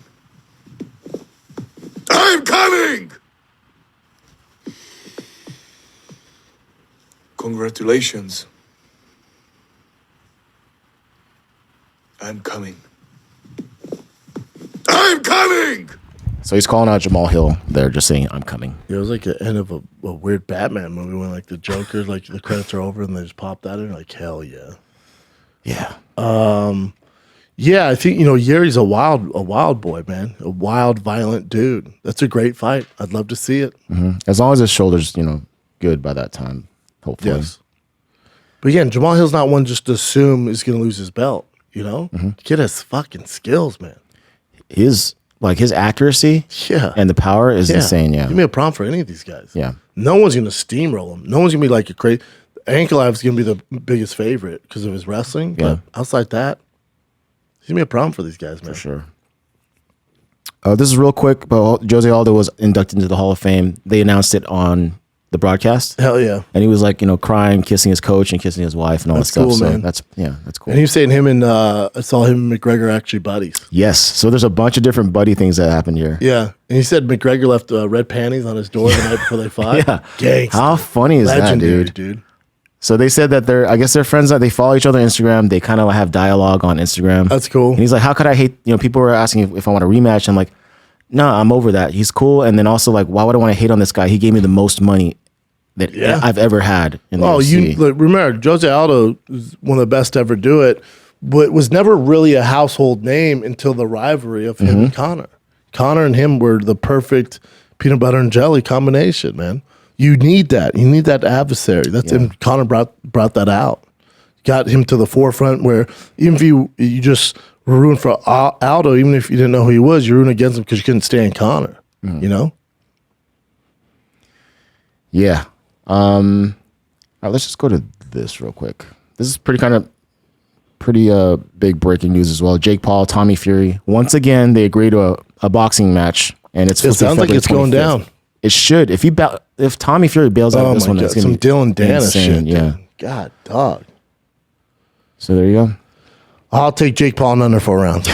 I'm coming! Congratulations. I'm coming. I'm coming! So he's calling out Jamahal Hill there, just saying, I'm coming. It was like the end of a weird Batman movie when like the Joker, like the credits are over and they just pop that in. Like, hell yeah. Yeah. Yeah, I think, Yuri's a wild boy, man. A wild, violent dude. That's a great fight. I'd love to see it. As long as his shoulder's, good by that time, hopefully. Yes. But again, Jamahal Hill's not one just to assume is going to lose his belt, The kid has fucking skills, man. His accuracy and the power is insane, yeah. Give me a problem for any of these guys. Yeah. No one's going to steamroll him. No one's going to be like a crazy. Ankalaev's going to be the biggest favorite because of his wrestling. Yeah. But outside that, it's going to be a problem for these guys, man. For sure. This is real quick, but Jose Aldo was inducted into the Hall of Fame. They announced it on the broadcast. Hell yeah. And he was like, crying, kissing his coach and kissing his wife and all That's that stuff. cool, So man. that's cool. And he was saying I saw him and McGregor actually buddies. Yes. So there's a bunch of different buddy things that happened here. Yeah. And he said McGregor left red panties on his door the night before they fought. Yeah. Gangster. How funny is Legendary, that, dude? dude. So they said that they're friends, that they follow each other on Instagram. They kind of have dialogue on Instagram. That's cool. And he's like, how could I hate, people were asking if I want a rematch. I'm like, no, I'm over that. He's cool. And then also like, why would I want to hate on this guy? He gave me the most money that I've ever had in the UFC. Remember, Jose Aldo is one of the best to ever do it, but was never really a household name until the rivalry of him and Conor. Conor and him were the perfect peanut butter and jelly combination, man. You need that. You need that adversary. And Conor brought that out. Got him to the forefront where even if you just were rooting for Aldo, even if you didn't know who he was, you're rooting against him because you couldn't stand Conor, Yeah. All right, let's just go to this real quick. This is pretty big breaking news as well. Jake Paul, Tommy Fury. Once again, they agreed to a boxing match, and it sounds like it's going down. It should. If Tommy Fury bails out this one, God. it's going to be Dylan Dennis shit. Yeah. Dude. God, dog. So there you go. I'll take Jake Paul in under 4 rounds.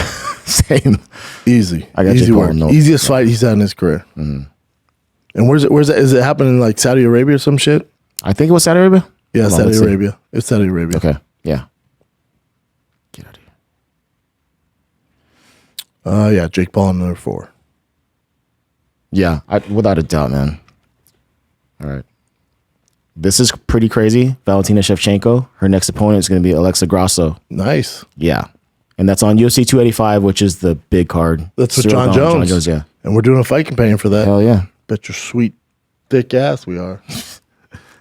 Same. Easy. I got Easy Jake Paul. work. No. Easiest fight he's had in his career. Mm-hmm. And where's it? Is it happening in like Saudi Arabia or some shit? I think it was Saudi Arabia. Yeah, Saudi Arabia. It's Saudi Arabia. Okay. Yeah. Get out of here. Yeah, Jake Paul in under 4. Yeah, without a doubt, man. All right. This is pretty crazy. Valentina Shevchenko. Her next opponent is going to be Alexa Grasso. Nice. Yeah. And that's on UFC 285, which is the big card. That's with John Jones. John Jones, yeah. And we're doing a fight companion for that. Hell yeah. Bet your sweet, thick ass we are.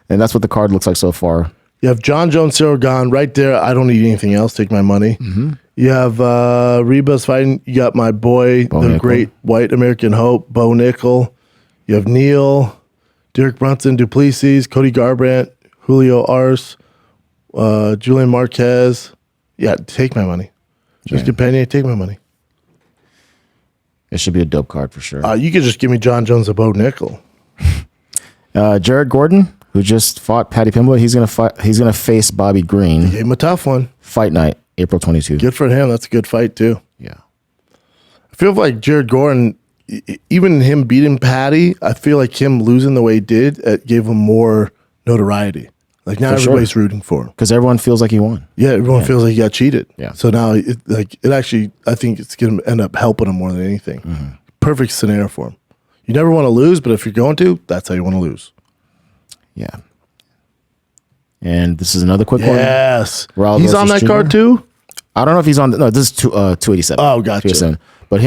And that's what the card looks like so far. You have John Jones, Cyril Gane right there. I don't need anything else. Take my money. Mm-hmm. You have Reba's fighting. You got my boy, the great white American hope, Bo Nickel. You have Neil, Derek Brunson, Duplessis, Cody Garbrandt, Julio Arce, Julian Marquez. Yeah, take my money. Just companion, take my money. It should be a dope card for sure. You could just give me John Jones and Bo Nickel. Jared Gordon, who just fought Paddy Pimblett, he's gonna face Bobby Green. Gave him a tough one. Fight night, April 22. Good for him. That's a good fight too. Yeah. I feel like Jared Gordon, even him beating Paddy, I feel like him losing the way he did, it gave him more notoriety. Like now everybody's rooting for him. Because everyone feels like he won. Yeah, everyone feels like he got cheated. Yeah. So now it actually, I think it's going to end up helping him more than anything. Mm-hmm. Perfect scenario for him. You never want to lose, but if you're going to, that's how you want to lose. Yeah. And this is another quick one. Yes. He's on that card too? I don't know if he's on. No, this is 287. Oh, gotcha. 287. But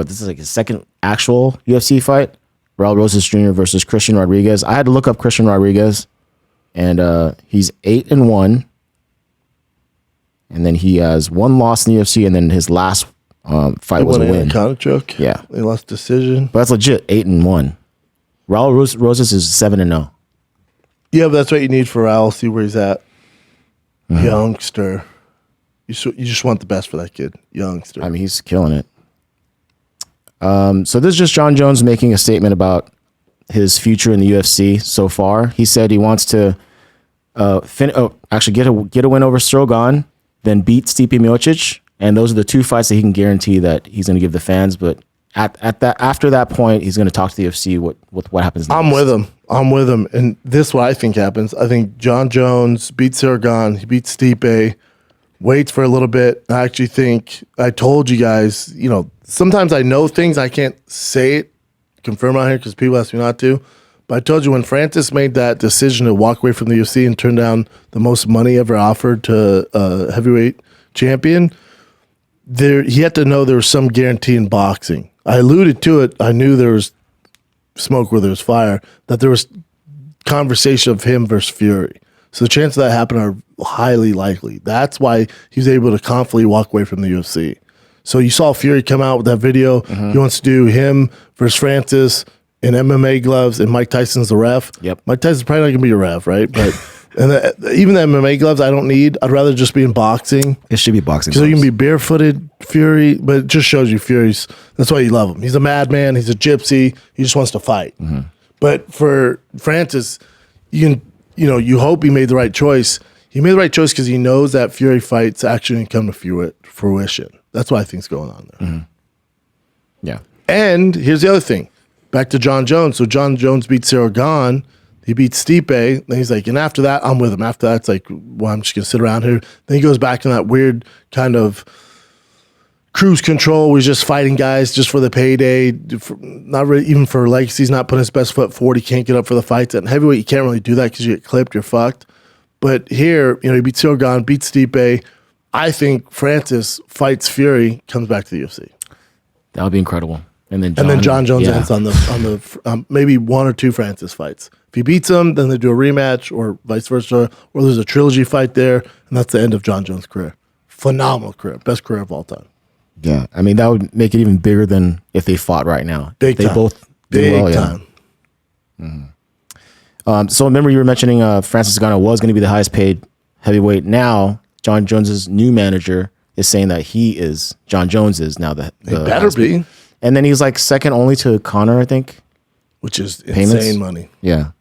this is like his second actual UFC fight. Raul Rosas Jr. versus Christian Rodriguez. I had to look up Christian Rodriguez, and he's 8-1. And then he has one loss in the UFC, and then his last fight was a win. Counter choke. Yeah. They lost decision. But that's legit, 8-1. Raul Rosas is 7-0. Yeah, but that's what you need for Raul. See where he's at. Youngster. You just want the best for that kid. Youngster. I mean, he's killing it. So this is just John Jones making a statement about his future in the UFC so far. He said he wants to actually get a win over Strogan, then beat Stipe Miocic, and those are the two fights that he can guarantee that he's going to give the fans. But after that point, he's going to talk to the UFC what happens next. I'm with him, and this is what I think happens. I think John Jones beats Strogan, he beats Stipe, waits for a little bit. I actually think I told you guys, sometimes I know things, I can't say it, confirm out here because people ask me not to. But I told you when Francis made that decision to walk away from the UFC and turn down the most money ever offered to a heavyweight champion, he had to know there was some guarantee in boxing. I alluded to it. I knew there was smoke where there was fire, that there was conversation of him versus Fury. So the chances of that happening are highly likely. That's why he was able to confidently walk away from the UFC. So you saw Fury come out with that video. He wants to do him versus Francis in MMA gloves, and Mike Tyson's the ref. Yep. Mike Tyson's probably not going to be a ref, right? But even the MMA gloves I don't need. I'd rather just be in boxing. It should be boxing. So you can be barefooted, Fury, but it just shows you Fury's. That's why you love him. He's a madman. He's a gypsy. He just wants to fight. But for Francis, you hope he made the right choice. He made the right choice because he knows that Fury fight's actually going to come to fruition. That's what I think's going on there. Yeah. And here's the other thing. Back to John Jones. So John Jones beats Strogan. He beats Stipe. Then he's like, and after that, I'm with him. After that, it's like, well, I'm just going to sit around here. Then he goes back to that weird kind of cruise control where he's just fighting guys just for the payday, not really even for legacy. He's not putting his best foot forward. He can't get up for the fights. And heavyweight, you can't really do that because you get clipped, you're fucked. But here, he beats Strogan, beats Stipe. I think Francis fights Fury, comes back to the UFC. That would be incredible. And then John Jones ends on the maybe one or two Francis fights. If he beats him, then they do a rematch, or vice versa, or there's a trilogy fight there, and that's the end of John Jones' career. Phenomenal career, best career of all time. Yeah, I mean that would make it even bigger than if they fought right now. Big they time. both did well, yeah. So remember you were mentioning Francis Ngannou was going to be the highest paid heavyweight. Now John Jones's new manager is saying that John Jones is now the better be. And then he's like second only to Conor, I think. Which is Payments? insane money. Yeah.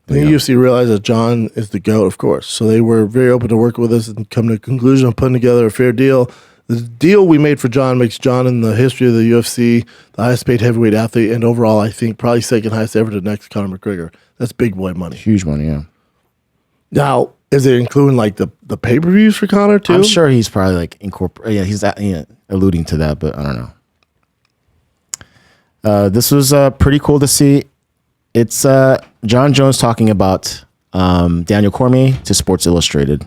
I think UFC realized that John is the GOAT, of course. So they were very open to work with us and come to a conclusion of putting together a fair deal. The deal we made for John makes John in the history of the UFC the highest paid heavyweight athlete, and overall, I think probably second highest ever to next Conor McGregor. That's big boy money. Huge money, yeah. Now, is it including like the pay-per-views for Conor too? I'm sure he's probably like incorporating. Yeah, he's alluding to that, but I don't know. This was pretty cool to see. It's John Jones talking about Daniel Cormier to Sports Illustrated.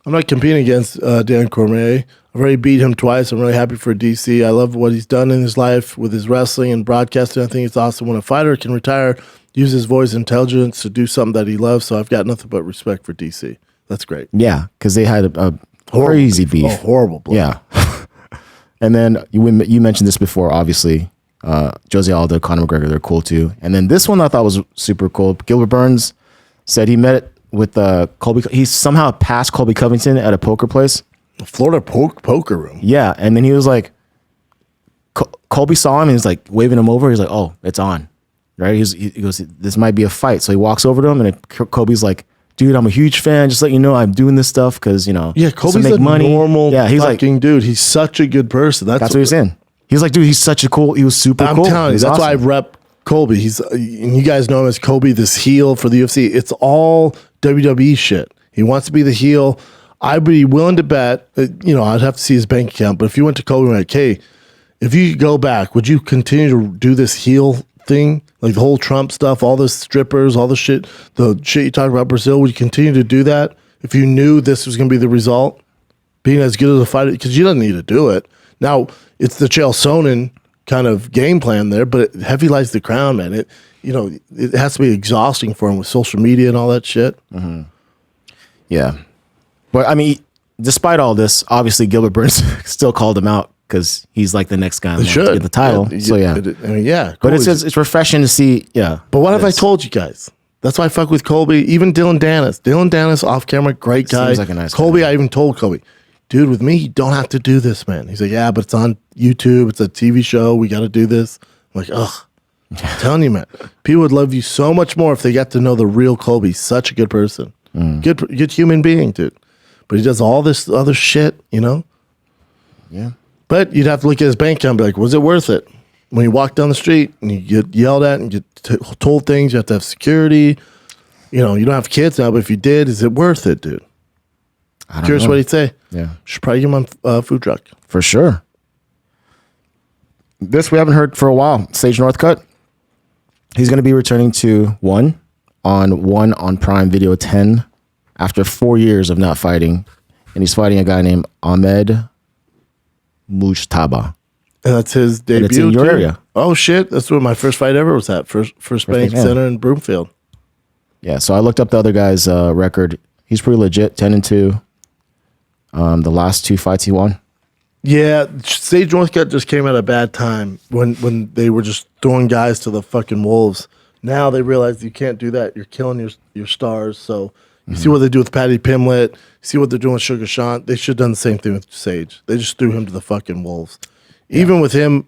I'm not competing against Dan Cormier. I've already beat him twice. I'm really happy for DC. I love what he's done in his life with his wrestling and broadcasting. I think it's awesome when a fighter can retire, use his voice and intelligence to do something that he loves. So I've got nothing but respect for DC. That's great. Yeah, because they had a crazy beef. Oh, horrible blood. Yeah. And then you mentioned this before, obviously. Jose Aldo, Conor McGregor, they're cool too. And then this one I thought was super cool. Gilbert Burns said he met with Colby. He somehow passed Colby Covington at a poker place. Florida poker room. Yeah, and then he was like, Colby saw him and he's like waving him over. He's like, "Oh, it's on," right? He goes, "This might be a fight." So he walks over to him and Colby's like, "Dude, I'm a huge fan. Just let you know I'm doing this stuff because Colby's make a money." normal he's fucking dude. He's such a good person. That's what he's saying. He's like, dude, he was super I'm cool. telling you, that's why I rep Colby. And you guys know him as Colby, this heel for the UFC. It's all WWE shit. He wants to be the heel. I'd be willing to bet, I'd have to see his bank account, but if you went to Colby and like, hey, if you could go back, would you continue to do this heel thing? Like the whole Trump stuff, all the strippers, all the shit you talked about Brazil, would you continue to do that if you knew this was going to be the result? Being as good as a fighter, because you don't need to do it. Now, it's the Chael Sonnen kind of game plan there, but heavy lies the crown, man. It has to be exhausting for him with social media and all that shit. Mm-hmm. Yeah. But I mean, despite all this, obviously Gilbert Burns still called him out because he's like the next guy to get the title. But it's refreshing to see. Yeah. But what have I told you guys? That's why I fuck with Colby. Even Dylan Dennis. Dylan Dennis off camera, great guy. Seems like a nice Colby, guy. I even told Colby, dude, with me, you don't have to do this, man. He's like, yeah, but it's on YouTube. It's a TV show. We got to do this. I'm like, ugh. I'm telling you, man. People would love you so much more if they got to know the real Colby. He's such a good person. Good human being, dude. But he does all this other shit, Yeah. But you'd have to look at his bank account and be like, was it worth it? When you walk down the street and you get yelled at and get told things, you have to have security. You don't have kids now, but if you did, is it worth it, dude? Curious what he'd say. Yeah. Should probably give him a food truck. For sure. This we haven't heard for a while. Sage Northcutt. He's going to be returning to one on Prime Video 10 after 4 years of not fighting. And he's fighting a guy named Ahmed Mujtaba. And that's his debut. It's in your area. Oh shit! That's where my first fight ever was at. First Bank Center in Broomfield. Yeah, so I looked up the other guy's record. He's pretty legit, 10-2. The last 2 fights he won. Yeah, Sage Northcutt just came at a bad time when they were just throwing guys to the fucking wolves. Now they realize you can't do that. You're killing your stars. So you see what they do with Patty Pimlet. You see what they're doing with Sugar Sean. They should have done the same thing with Sage. They just threw him to the fucking wolves. Yeah. Even with him,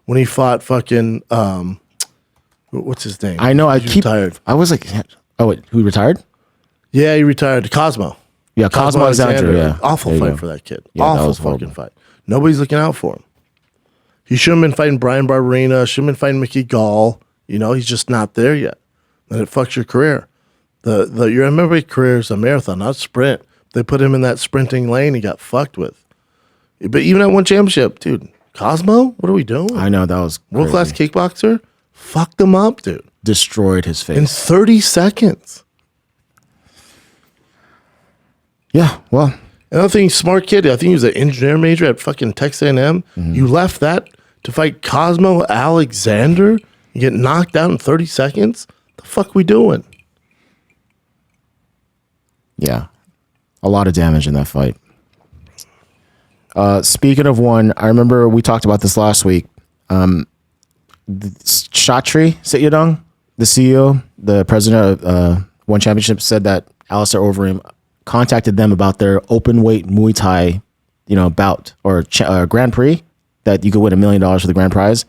when he fought fucking what's his name? I know. Retired. I was like, oh wait, who retired? Yeah, he retired. Cosmo. Yeah, Cosmo Alexander. Yeah, awful fight for that kid. Yeah, awful fucking fight. Nobody's looking out for him. He shouldn't have been fighting Brian Barberena. Shouldn't have been fighting Mickey Gall. He's just not there yet. And it fucks your career. Your MMA career is a marathon, not a sprint. They put him in that sprinting lane. He got fucked with. But even at one championship, dude, Cosmo, what are we doing? I know, that was world class kickboxer. Fucked him up, dude. Destroyed his face in 30 seconds. Yeah, well. Another thing, smart kid. I think he was an engineer major at fucking Texas A&M. You left that to fight Cosmo Alexander. You get knocked out in 30 seconds. The fuck we doing? Yeah, a lot of damage in that fight. Speaking of one, I remember we talked about this last week. Shatri Sityodtong, the CEO, the president of One Championship, said that Alistair Overeem contacted them about their open weight Muay Thai, bout or Grand Prix that you could win $1 million for the grand prize.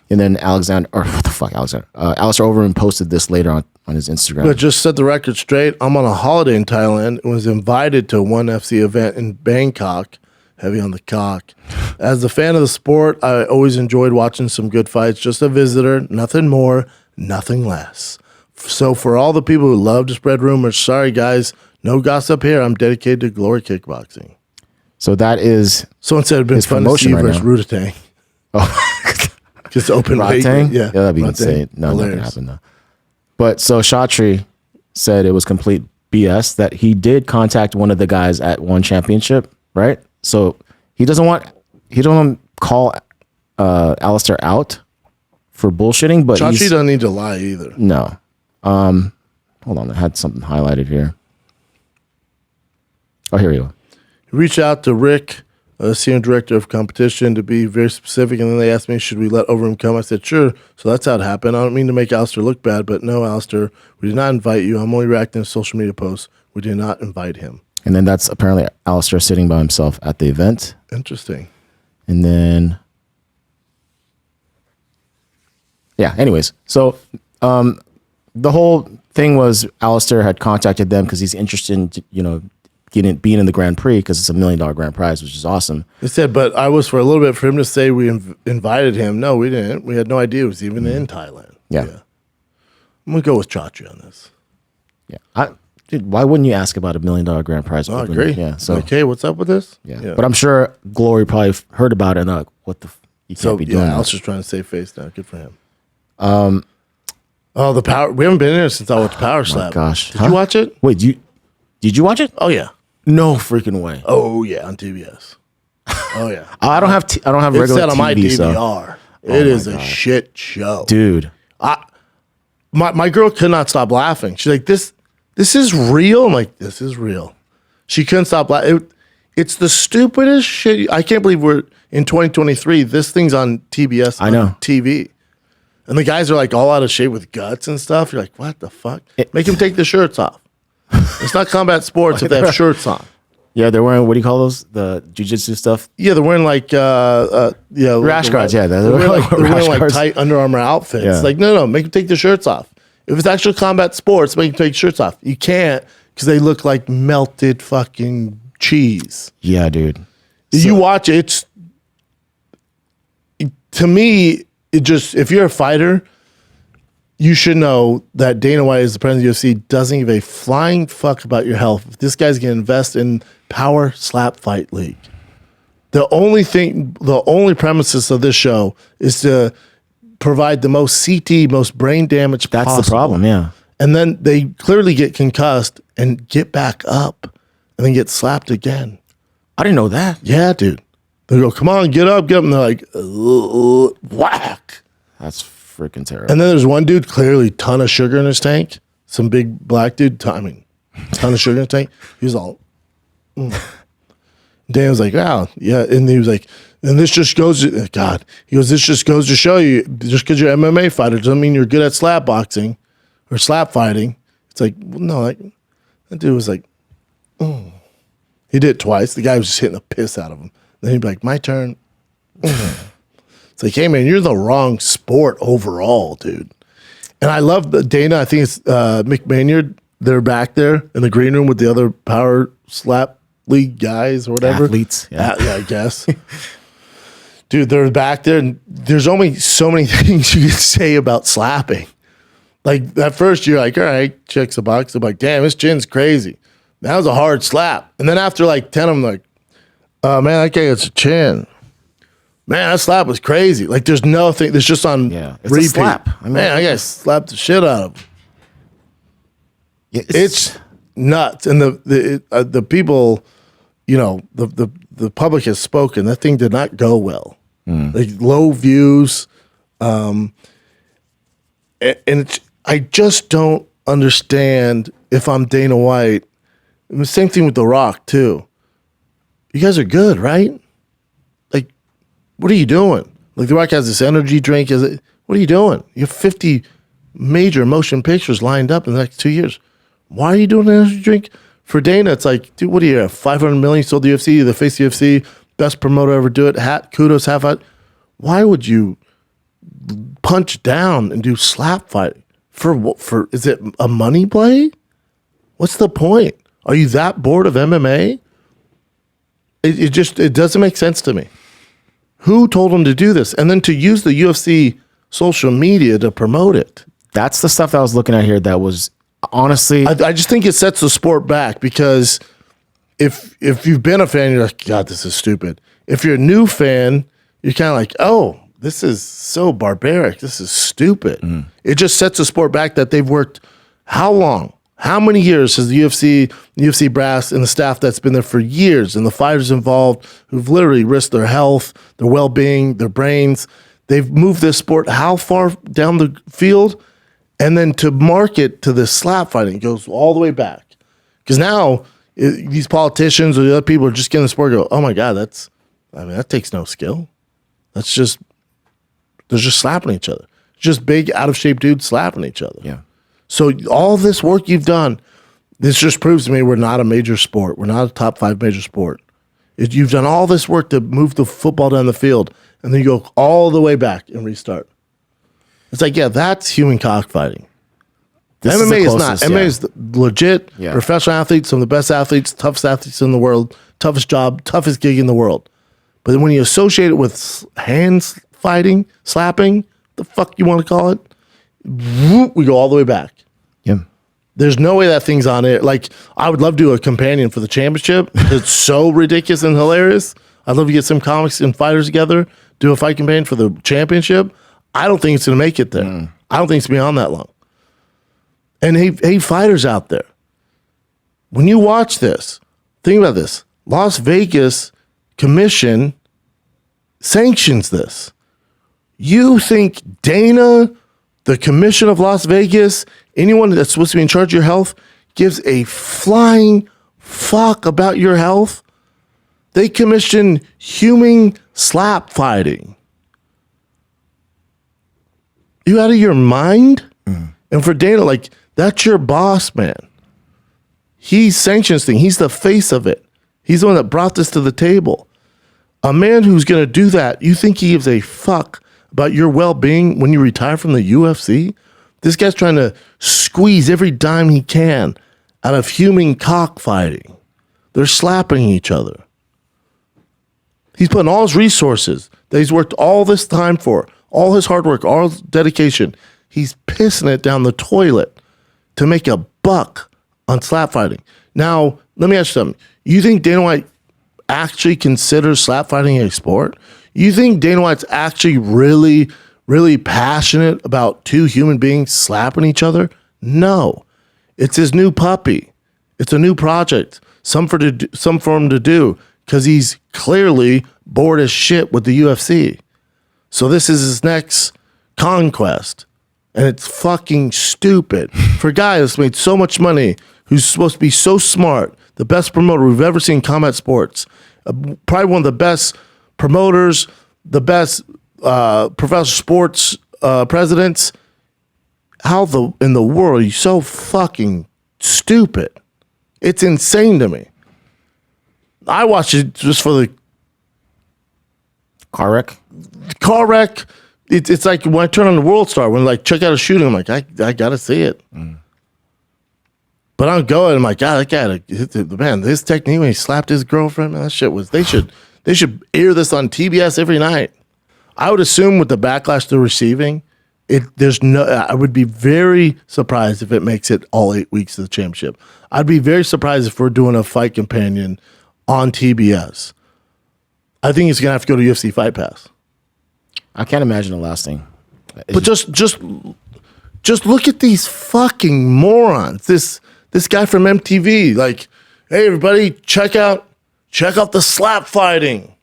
And then Alistair Overeem posted this later on his Instagram. But just set the record straight. I'm on a holiday in Thailand and was invited to a ONE FC event in Bangkok. Heavy on the cock. As a fan of the sport, I always enjoyed watching some good fights. Just a visitor, nothing more, nothing less. So for all the people who love to spread rumors, sorry guys, no gossip here. I'm dedicated to glory kickboxing. So that is so instead of been fun to see versus Rudatang. Oh, just open weight. Yeah, that'd be insane. No, nothing can happen though. But so Shatri said it was complete BS that he did contact one of the guys at One Championship, right? So he doesn't want to call Alistair out for bullshitting, but Shatri doesn't need to lie either. No. Hold on, I had something highlighted here. Oh, here we go. He reached out to Rick, senior director of competition, to be very specific, and then they asked me, should we let Overeem come? I said, sure. So that's how it happened. I don't mean to make Alistair look bad, but no, Alistair, we did not invite you. I'm only reacting to social media posts. We did not invite him. And then that's apparently Alistair sitting by himself at the event. Interesting. And then, yeah, anyways. So the whole thing was Alistair had contacted them because he's interested in, being in the Grand Prix because it's $1 million grand prize, which is awesome. He said, but I was for a little bit for him to say we invited him. No, we didn't. We had no idea he was even in Thailand. Yeah. I'm going to go with Chatri on this. Yeah. Dude, why wouldn't you ask about $1 million grand prize? I agree. Yeah. So, okay, what's up with this? Yeah. But I'm sure Glory probably heard about it and like, what the you can't be doing that. I was just trying to save face now. Good for him. The Power. We haven't been in here since I watched Power Slap. Gosh. Did you watch it? Wait, did you watch it? Oh, yeah. No freaking way. Oh, yeah, on TBS. Oh, yeah. I don't have regular it's set on TV, my DVR. So. It is a shit show. Dude. My girl could not stop laughing. She's like, this is real? I'm like, this is real. She couldn't stop laughing. It's the stupidest shit. I can't believe we're in 2023. This thing's on TBS I know. TV. And the guys are like all out of shape with guts and stuff. You're like, what the fuck? Make them take the shirts off. It's not combat sports if they have shirts on. Yeah, they're wearing, what do you call those? The jiu-jitsu stuff? Yeah, they're wearing like Rash guards, yeah. They're wearing like tight Under Armour outfits. Yeah. Like, no, make them take the shirts off. If it's actual combat sports, make them take shirts off. You can't because they look like melted fucking cheese. Yeah, dude. You watch it, to me, it just, if you're a fighter, you should know that Dana White, as the president of the UFC, doesn't give a flying fuck about your health. If this guy's going to invest in Power Slap Fight League, the only premises of this show is to provide the most CT, most brain damage possible. That's the problem, yeah. And then they clearly get concussed and get back up and then get slapped again. I didn't know that. Yeah, dude. They go, come on, get up, get up. And they're like, whack. That's freaking terrible. And then there's one dude, clearly ton of sugar in his tank. Some big black dude, ton of sugar in his tank. He was all, Dan was like, wow, yeah. And he was like, and this just goes to, God, he goes, this just goes to show you, just because you're an MMA fighter doesn't mean you're good at slap boxing or slap fighting. It's like, no, like, that dude was like, He did it twice. The guy was just hitting the piss out of him. Then he'd be like, my turn. It's like, hey, man, you're the wrong sport overall, dude. And I love the Dana. I think it's Mick Maynard. They're back there in the green room with the other Power Slap League guys or whatever. Athletes. Yeah, I guess. Dude, they're back there, and there's only so many things you can say about slapping. Like, at first, you're like, all right, checks the box. I'm like, damn, this chin's crazy. That was a hard slap. And then after like 10, I'm like, man, that guy gets a chin. Man, that slap was crazy. Like, there's nothing. There's just on it's repeat. a slap. I mean, man, I guy slapped the shit out of him. It's nuts. And the people, you know, the public has spoken. That thing did not go well. Like, low views. And I just don't understand if I'm Dana White. And the same thing with The Rock, too. You guys are good, right? Like, what are you doing? Like, The Rock has this energy drink. What are you doing? You have 50 major motion pictures lined up in the next 2 years. Why are you doing an energy drink? For Dana, it's like, dude, what do you have? 500 million sold the UFC, the face of the UFC, best promoter ever do it, kudos, half out. Why would you punch down and do slap fighting? For is it a money play? What's the point? Are you that bored of MMA? It doesn't make sense to me. Who told him to do this? And then to use the UFC social media to promote it. That's the stuff that I was looking at here that was honestly... I just think it sets the sport back because if you've been a fan, you're like, God, this is stupid. If you're a new fan, you're kind of like, oh, this is so barbaric. This is stupid. It just sets the sport back that they've worked how long? How many years has the UFC brass and the staff that's been there for years and the fighters involved who've literally risked their health, their well-being, their brains, they've moved this sport how far down the field? And then to market to this slap fighting goes all the way back. Because now these politicians or the other people are just getting the sport and go, oh my God, that takes no skill. They're just slapping each other. Just big, out of shape dudes slapping each other. Yeah. So all this work you've done, this just proves to me we're not a major sport. We're not a top 5 major sport. You've done all this work to move the football down the field, and then you go all the way back and restart. It's like, yeah, that's human cockfighting. MMA is not. MMA is legit, professional athletes, some of the best athletes, toughest athletes in the world, toughest job, toughest gig in the world. But then when you associate it with hands fighting, slapping, the fuck you want to call it, we go all the way back. Yeah. There's no way that thing's on it. Like, I would love to do a companion for the championship. It's so ridiculous and hilarious. I'd love to get some comics and fighters together, do a fight companion for the championship. I don't think it's going to make it there. I don't think it's beyond that long. And hey, fighters out there, when you watch this, think about this. Las Vegas Commission sanctions this. You think Dana, the Commission of Las Vegas, anyone that's supposed to be in charge of your health, gives a flying fuck about your health? They commission human slap fighting. You out of your mind? And for Dana, like, that's your boss, man. He sanctions things. He's the face of it. He's the one that brought this to the table. A man who's going to do that, you think he gives a fuck about your well-being when you retire from the UFC? This guy's trying to squeeze every dime he can out of human cockfighting. They're slapping each other. He's putting all his resources that he's worked all this time for, all his hard work, all his dedication, he's pissing it down the toilet to make a buck on slap fighting. Now, let me ask you something. You think Dana White actually considers slap fighting a sport? You think Dana White's actually really, really passionate about two human beings slapping each other? No. It's his new puppy. It's a new project. Some for him to do because he's clearly bored as shit with the UFC. So this is his next conquest. And it's fucking stupid for a guy that's made so much money, who's supposed to be so smart, the best promoter we've ever seen in combat sports, probably one of the best promoters, the best professional sports presidents. How in the world are you so fucking stupid? It's insane to me. I watched it just for the Car wreck? car wreck. It's like when I turn on the World Star, when like check out a shooting, I'm like, I gotta see it. But I'm going, I'm like, God, that guy, man, his technique when he slapped his girlfriend, man, that shit was, they should air this on TBS every night. I would assume with the backlash they're receiving, I would be very surprised if it makes it all 8 weeks of the championship. I'd be very surprised if we're doing a fight companion on TBS. I think it's gonna have to go to UFC Fight Pass. I can't imagine it lasting. But just look at these fucking morons. This guy from MTV, like, hey everybody, check out the slap fighting.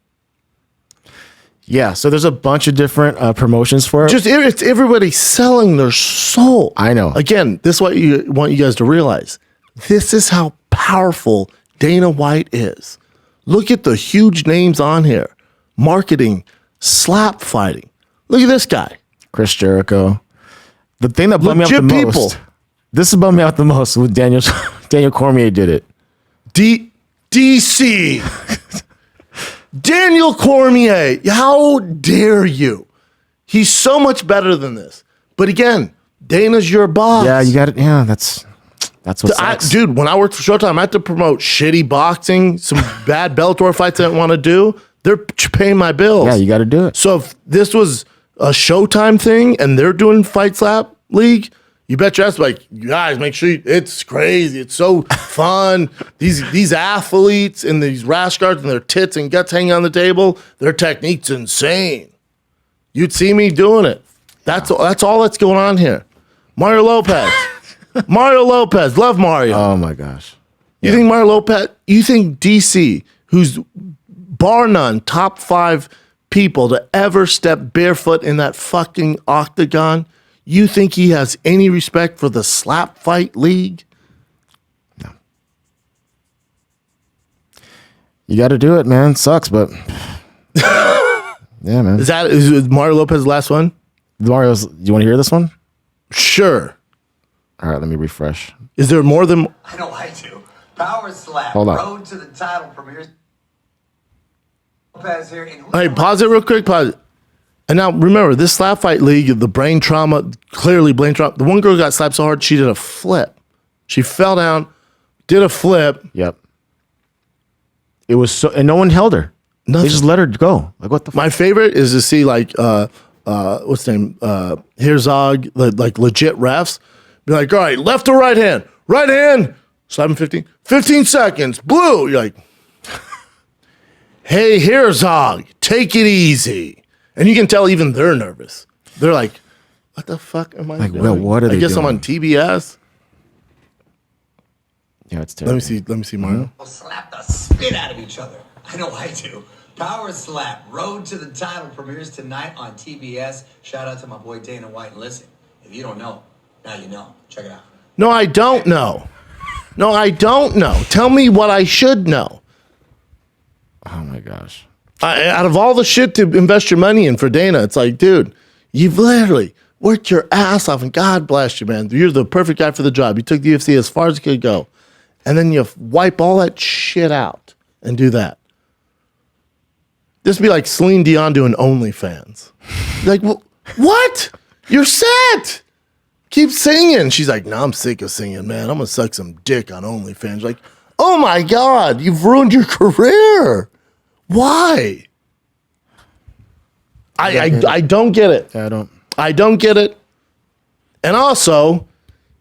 Yeah, so there's a bunch of different promotions for it. It's everybody selling their soul. I know. Again, this is what I want you guys to realize. This is how powerful Dana White is. Look at the huge names on here. Marketing, slap fighting. Look at this guy. Chris Jericho. The thing that bummed me out the Legit most. people. This is bummed me out the most when Daniel Cormier did it. DC. Daniel Cormier. How dare you? He's so much better than this. But again, Dana's your boss. Yeah, you got it. Yeah, that's what sucks. Dude, when I worked for Showtime, I had to promote shitty boxing, some bad Bellator fights I didn't want to do. They're paying my bills. Yeah, you got to do it. So if this was a Showtime thing and they're doing Fight Slap League, you bet your ass, like, you guys, make sure it's crazy. It's so fun. These athletes and these rash guards and their tits and guts hanging on the table, their technique's insane. You'd see me doing it. That's all that's going on here. Mario Lopez. Mario Lopez. Love Mario. Oh, my gosh. You think Mario Lopez, you think DC, who's bar none, top 5 people to ever step barefoot in that fucking octagon, you think he has any respect for the slap fight league? No. You got to do it, man. Sucks, but yeah, man. Is Mario Lopez the last one? Mario's, do you want to hear this one? Sure. All right, let me refresh. Is there more than... I know I do. Power slap. Hold on. Road to the title premieres. Lopez here. Hey, pause it real quick. Pause it. And now, remember, this slap fight league, the brain trauma, clearly brain trauma. The one girl got slapped so hard, she did a flip. She fell down, did a flip. Yep. It was so... And no one held her. Nothing. They just let her go. Like, what the fuck? My favorite is to see, like, what's his name? Herzog, like legit refs. Be like, all right, left or right hand? Right hand. Slap him 15 seconds. Blue. You're like, hey, Herzog, take it easy. And you can tell even they're nervous. They're like, what the fuck am I doing? Well, what are they I guess doing? I'm on TBS. Yeah, it's terrible. Let me see Mario. We'll slap the spit out of each other. I know I do. Power Slap, Road to the Title premieres tonight on TBS. Shout out to my boy Dana White. And listen, if you don't know, now you know. Check it out. No, I don't know. No, I don't know. Tell me what I should know. Oh my gosh. Out of all the shit to invest your money in for Dana, it's like, dude, you've literally worked your ass off, and God bless you, man. You're the perfect guy for the job. You took the UFC as far as it could go. And then you wipe all that shit out and do that. This would be like Celine Dion doing OnlyFans. Like, what? You're set. Keep singing. She's like, no, I'm sick of singing, man. I'm going to suck some dick on OnlyFans. Like, oh my God, you've ruined your career. Why? I don't get it. Yeah, I don't get it. And also,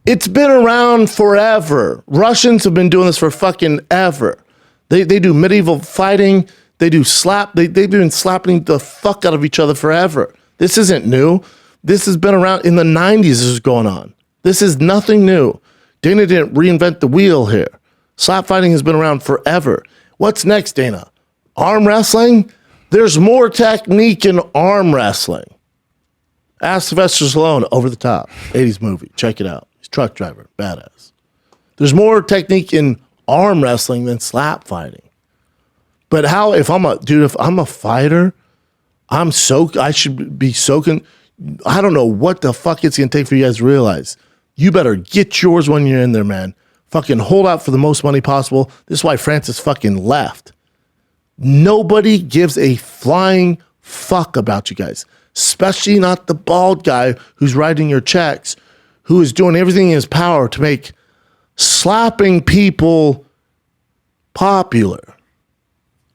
it's been around forever. Russians have been doing this for fucking ever. They do medieval fighting. They do they've been slapping the fuck out of each other forever. This isn't new. This has been around in the 90s. This is going on. This is nothing new. Dana didn't reinvent the wheel here. Slap fighting has been around forever. What's next, Dana? Arm wrestling? There's more technique in arm wrestling. Ask Sylvester Stallone, Over the Top, 80s movie. Check it out. He's a truck driver, badass. There's more technique in arm wrestling than slap fighting. But if I'm a fighter, I should be soaking. I don't know what the fuck it's going to take for you guys to realize. You better get yours when you're in there, man. Fucking hold out for the most money possible. This is why Francis fucking left. Nobody gives a flying fuck about you guys, especially not the bald guy who's writing your checks, who is doing everything in his power to make slapping people popular.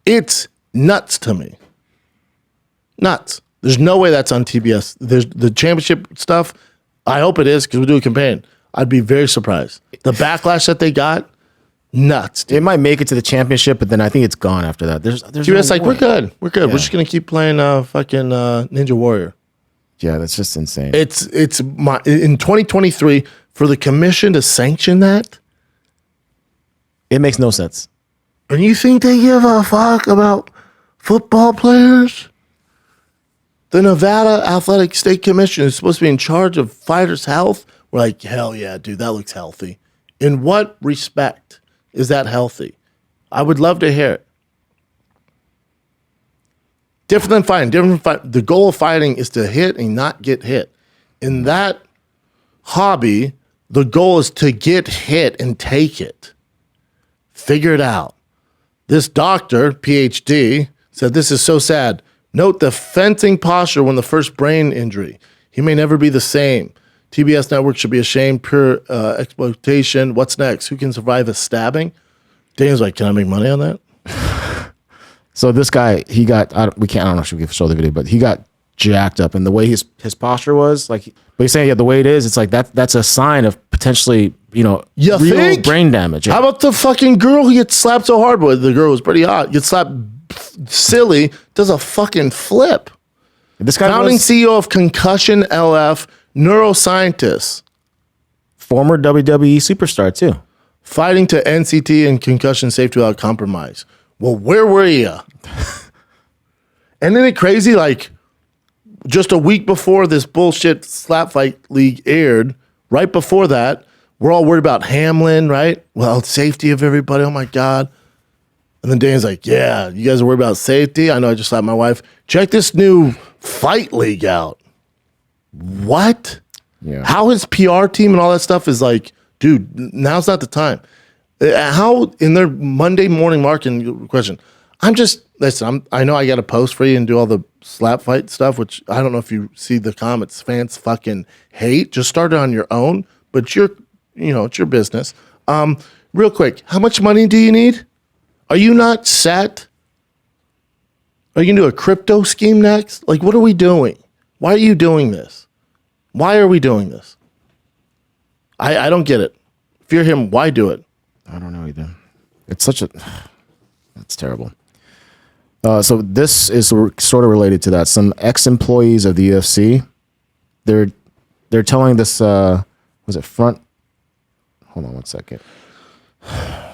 It's nuts to me. Nuts. There's no way that's on TBS. There's the championship stuff. I hope it is because we do a campaign. I'd be very surprised. The backlash that they got, nuts. Dude. It might make it to the championship, but then I think it's gone after that. There's TBS no like, way. we're good. We're good. Yeah. We're just gonna keep playing fucking Ninja Warrior. Yeah, that's just insane. It's in 2023 for the commission to sanction that. It makes no sense. And you think they give a fuck about football players? The Nevada Athletic State Commission is supposed to be in charge of fighters' health. We're like, hell yeah, dude, that looks healthy. In what respect is that healthy? I would love to hear it. Different than fighting. The goal of fighting is to hit and not get hit. In that hobby, the goal is to get hit and take it. Figure it out. This doctor, PhD, said this is so sad. Note the fencing posture when the first brain injury. He may never be the same. TBS network should be ashamed. Pure exploitation. What's next? Who can survive a stabbing? Dana's like, can I make money on that? So this guy, he got, I don't know if we can show the video, but he got jacked up. And the way his posture was, like, but he's saying, yeah, the way it is, it's like that's a sign of potentially, real think? brain damage. How about the fucking girl who gets slapped so hard? But the girl was pretty hot. Gets slapped silly, does a fucking flip. This guy Founding was CEO of Concussion LF, neuroscientist. former WWE superstar too. Fighting to NCT and concussion safety without compromise. Well, where were you? And then it crazy, like, just a week before this bullshit slap fight league aired, right before that, we're all worried about Hamlin, right? Well, safety of everybody. Oh my God. And then Dan's like, yeah, you guys are worried about safety? I know I just slapped my wife. Check this new fight league out. What? Yeah. How his PR team and all that stuff is like, dude, now's not the time. How in their Monday morning marketing question, I know I got to post for you and do all the slap fight stuff, which I don't know if you see the comments fans fucking hate. Just start it on your own, but it's your business. Real quick, how much money do you need? Are you not set? Are you going to do a crypto scheme next? Like, what are we doing? Why are you doing this? Why are we doing this? I don't get it. If you're him, why do it? I don't know either. It's that's terrible. So this is sort of related to that. Some ex-employees of the UFC, they're telling this, was it front? Hold on one second. I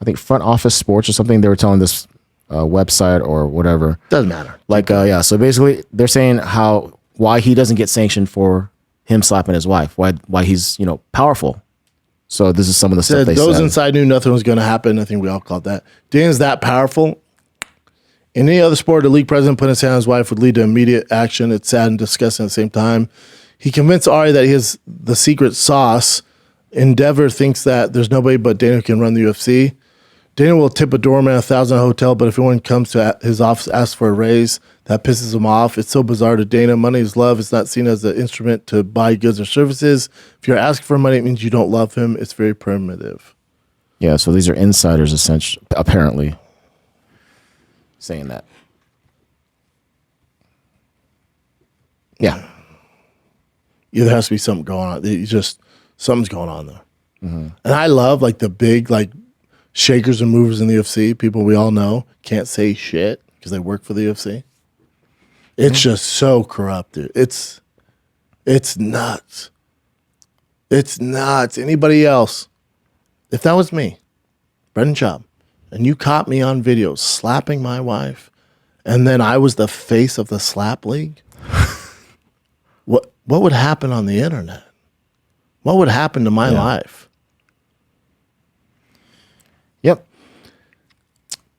think Front Office Sports or something. They were telling this website or whatever. Doesn't matter. Like, yeah. So basically, they're saying why he doesn't get sanctioned for him slapping his wife. Why he's powerful. So this is some of the stuff they those said. inside knew nothing was going to happen. I think we all called that. Dana's that powerful. In any other sport, the league president putting his hand on his wife would lead to immediate action. It's sad and disgusting at the same time. He convinced Ari that he has the secret sauce. Endeavor thinks that there's nobody but Dana who can run the UFC. Dana will tip a doorman $1,000 at a hotel, but if anyone comes to his office asks for a raise, that pisses him off. It's so bizarre to Dana. Money is love. It's not seen as an instrument to buy goods or services. If you're asking for money, it means you don't love him. It's very primitive. Yeah, so these are insiders, essentially, apparently, saying that. Yeah. Yeah, there has to be something going on. Something's going on there. Mm-hmm. And I love the big shakers and movers in the UFC. People we all know can't say shit because they work for the UFC. It's just so corrupt, dude. It's nuts. It's nuts. Anybody else? If that was me, Brendan Schaub, and you caught me on video slapping my wife, and then I was the face of the slap league, what would happen on the internet? What would happen to my life? Yep.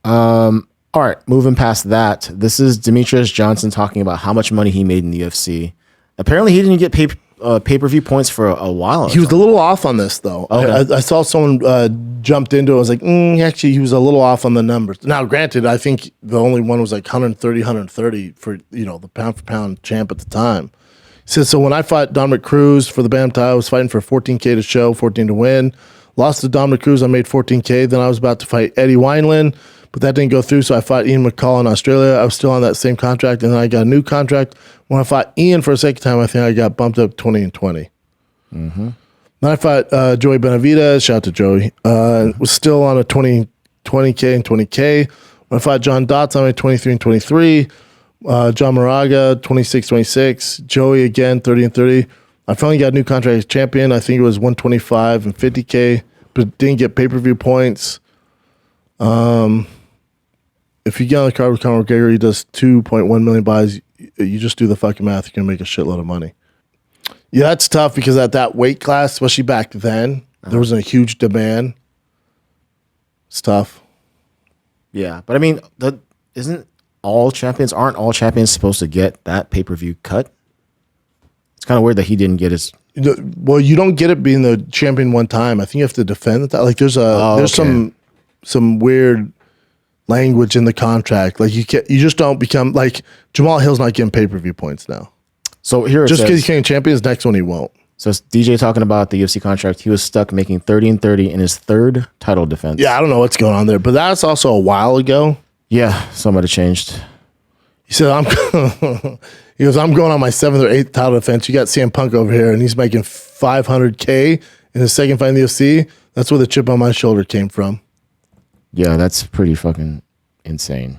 All right, moving past that. This is Demetrius Johnson talking about how much money he made in the UFC. Apparently, he didn't get pay-per-view points for a while. He was a little off on this, though. Okay. I saw someone jumped into it. I was like, actually, he was a little off on the numbers. Now, granted, I think the only one was 130 for, the pound-for-pound champ at the time. He said, so when I fought Dominic Cruz for the Bantam title, I was fighting for $14K to show, $14 to win. Lost to Dominic Cruz, I made $14K. Then I was about to fight Eddie Wineland, but that didn't go through, so I fought Ian McCall in Australia. I was still on that same contract, and then I got a new contract. When I fought Ian for a second time, I think I got bumped up 20-20. Mm-hmm. Then I fought Joey Benavidez. Shout out to Joey. Was still on a 20K and 20K. When I fought John Dotson, I made 23 and 23. John Moraga, 26-26. Joey again, 30 and 30. I finally got a new contract as champion. I think it was 125 and 50K, but didn't get pay-per-view points. If you get on the card with Conor McGregor, he does 2.1 million buys. You just do the fucking math. You're going to make a shitload of money. Yeah, that's tough because at that weight class, especially back then, there wasn't a huge demand. It's tough. Yeah, but I mean, aren't all champions supposed to get that pay-per-view cut? It's kind of weird that he didn't get his. Well, you don't get it being the champion one time. I think you have to defend that. There's some weird language in the contract. You just don't become Jamahal Hill's not getting pay-per-view points now. So here, just because he became champion, next one he won't. So it's DJ talking about the UFC contract. He was stuck making 30 and 30 in his third title defense. Yeah, I don't know what's going on there, but that's also a while ago. Yeah, somebody changed. He said, I'm going on my 7th or 8th title defense. You got CM Punk over here, and he's making $500K in his second fight in the UFC. That's where the chip on my shoulder came from. Yeah, that's pretty fucking insane.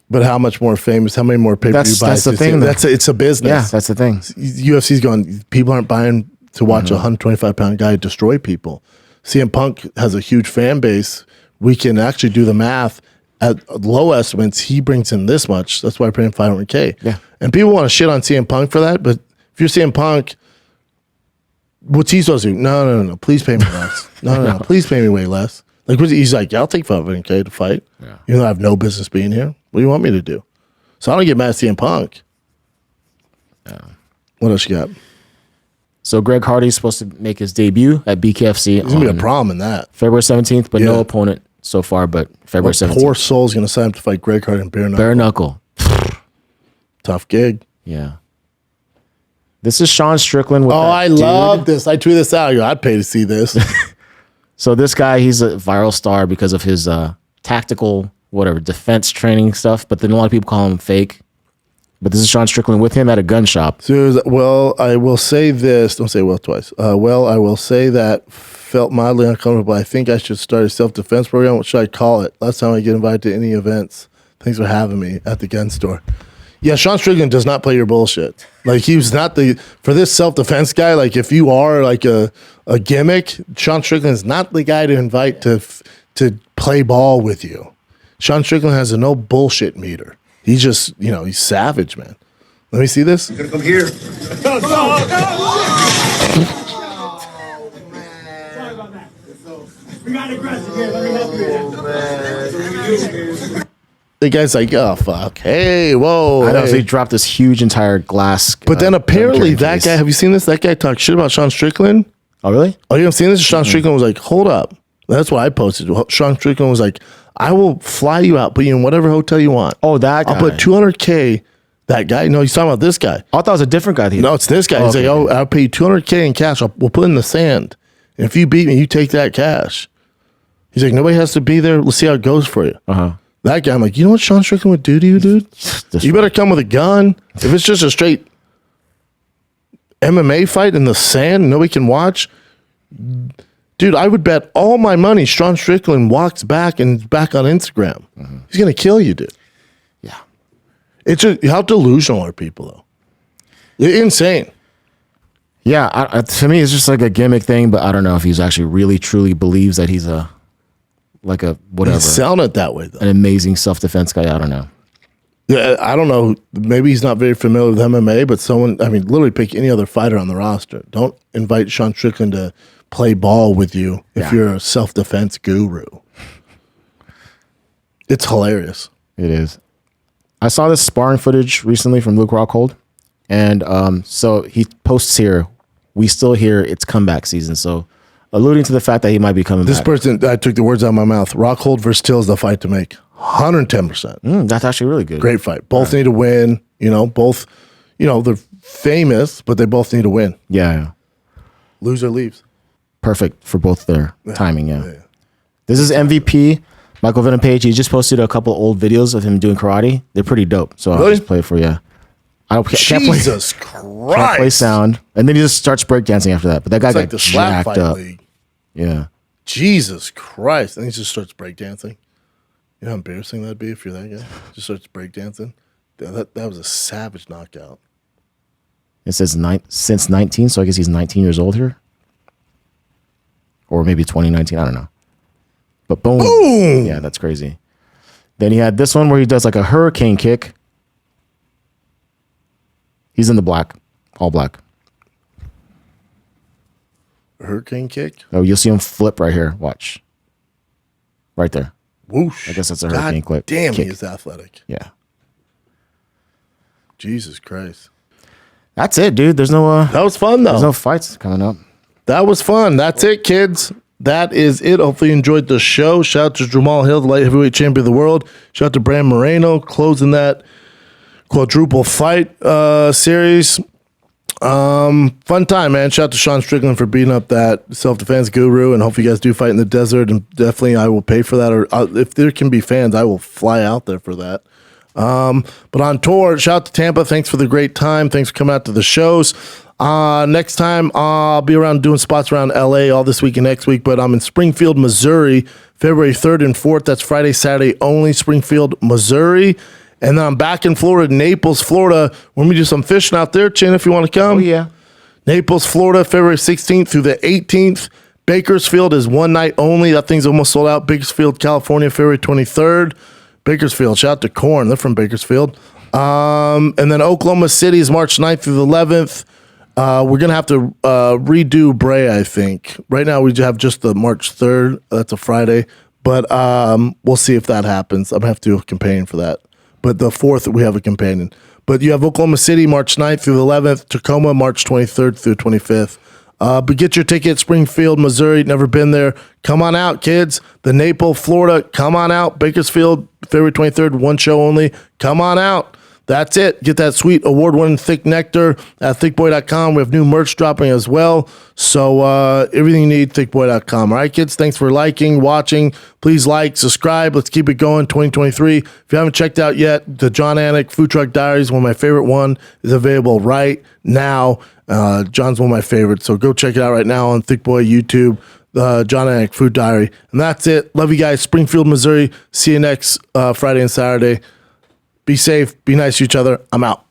But how much more famous? How many more pay-per-view buys? That's the thing. It's a business. Yeah, that's the thing. UFC's going, people aren't buying to watch a 125-pound guy destroy people. CM Punk has a huge fan base. We can actually do the math. At low estimates, he brings in this much. That's why I paid him $500K. Yeah. And people want to shit on CM Punk for that, but if you're CM Punk, what's he supposed to do? No. Please pay me less. No. Please pay me way less. He's like, yeah, I'll take $500K to fight. Yeah. Even though I have no business being here. What do you want me to do? So I don't get mad at CM Punk. Yeah. What else you got? So Greg Hardy's supposed to make his debut at BKFC. There's going to be a problem in that. February 17th, but no opponent so far, but February 17th. Poor soul's going to sign up to fight Greg Hardy and Bare Knuckle. Bare Knuckle. Tough gig. Yeah. This is Sean Strickland. With I love this. I tweeted this out. I'd pay to see this. So this guy, he's a viral star because of his tactical, defense training stuff, but then a lot of people call him fake. But this is Sean Strickland with him at a gun shop. So, I will say this. Don't say well twice. I will say that felt mildly uncomfortable. I think I should start a self-defense program. What should I call it? Last time I get invited to any events. Thanks for having me at the gun store. Yeah, Sean Strickland does not play your bullshit. He was not for this self-defense guy, if you are a gimmick, Sean Strickland's not the guy to invite to play ball with you. Sean Strickland has a no bullshit meter. He's just, he's savage, man. Let me see this. You're gonna come here. We got aggressive here. Let me help you. The guy's like, oh, fuck. Hey, whoa. I know, hey. so he dropped this huge entire glass. But then apparently gun that guy, have you seen this? That guy talked shit about Sean Strickland. Oh, really? Oh, you haven't seen this? Sean Strickland was like, hold up. That's what I posted. Sean Strickland was like, I will fly you out, put you in whatever hotel you want. Oh, that guy. I'll put $200K. That guy? No, he's talking about this guy. I thought it was a different guy. No, it's this guy. He's like, I'll pay you $200K in cash. We'll put it in the sand. And if you beat me, you take that cash. He's like, nobody has to be there. Let's see how it goes for you. Uh-huh. That guy, I'm like, you know what Sean Strickland would do to you, dude? You better come with a gun. If it's just a straight MMA fight in the sand, nobody can watch. Dude, I would bet all my money Sean Strickland walks back and back on Instagram. Mm-hmm. He's going to kill you, dude. Yeah. It's just, how delusional are people, though? They're insane. Yeah, to me, it's just like a gimmick thing, but I don't know if he's actually really, truly believes that he's whatever. He's selling it that way, though. An amazing self-defense guy. I don't know. Yeah, I don't know. Maybe he's not very familiar with MMA, but literally pick any other fighter on the roster. Don't invite Sean Strickland to play ball with you if you're a self-defense guru. It's hilarious. It is. I saw this sparring footage recently from Luke Rockhold, and so he posts here, we still hear it's comeback season, so alluding to the fact that he might be coming back. This person, I took the words out of my mouth. Rockhold versus Till is the fight to make. 110%. That's actually really good. Great fight. Both need to win. Both, they're famous, but they both need to win. Yeah. Loser leaves. Perfect for both their timing, yeah. This is MVP, Michael Venom Page. He just posted a couple old videos of him doing karate. They're pretty dope, so I'll just play it for you. Jesus Christ. Can't play sound. And then he just starts breakdancing after that. But that guy got the slap jacked fight up. league. Yeah. Jesus Christ. And he just starts breakdancing. You know how embarrassing that'd be if you're that guy? Just starts breakdancing. That was a savage knockout. It says since 19, so I guess he's 19 years old here. Or maybe 2019, I don't know. But boom. Boom! Yeah, that's crazy. Then he had this one where he does like a hurricane kick. He's in the black, all black. Hurricane kick? Oh, you'll see him flip right here. Watch. Right there. Whoosh. I guess that's a hurricane kick. Damn, he is athletic. Yeah. Jesus Christ. That's it, dude. There's no that was fun, though. There's no fights coming up. That was fun. That's it, kids. That is it. Hopefully you enjoyed the show. Shout out to Jamahal Hill, the light heavyweight champion of the world. Shout out to Brand Moreno, closing that quadruple fight series. Fun time, man. Shout out to Sean Strickland for beating up that self-defense guru, and hope you guys do fight in the desert, and definitely I will pay for that, or if there can be fans, I will fly out there for that. But on tour, shout out to Tampa. Thanks for the great time. Thanks for coming out to the shows. Next time I'll be around doing spots around LA all this week and next week, but I'm in Springfield, Missouri, February 3rd and 4th. That's Friday, Saturday only, Springfield, Missouri. And then I'm back in Florida, Naples, Florida. We're going to do some fishing out there, Chin, if you want to come. Oh, yeah. Naples, Florida, February 16th through the 18th. Bakersfield is one night only. That thing's almost sold out. Bakersfield, California, February 23rd. Bakersfield, shout out to Korn. They're from Bakersfield. And then Oklahoma City is March 9th through the 11th. We're going to have to redo Bray, I think. Right now we have just the March 3rd. That's a Friday. But we'll see if that happens. I'm going to have to do a campaign for that. But the 4th, we have a companion. But you have Oklahoma City, March 9th through the 11th. Tacoma, March 23rd through 25th. But get your ticket, Springfield, Missouri. Never been there. Come on out, kids. The Naples, Florida. Come on out. Bakersfield, February 23rd. One show only. Come on out. That's it. Get that sweet award-winning thick nectar at thickboy.com. We have new merch dropping as well. So everything you need, thickboy.com. All right, kids, thanks for liking, watching. Please like, subscribe. Let's keep it going, 2023. If you haven't checked out yet, the John Anik Food Truck Diaries, one of my favorite one, is available right now. John's one of my favorites. So go check it out right now on Thick Boy YouTube, John Anik Food Diary. And that's it. Love you guys. Springfield, Missouri. See you next Friday and Saturday. Be safe. Be nice to each other. I'm out.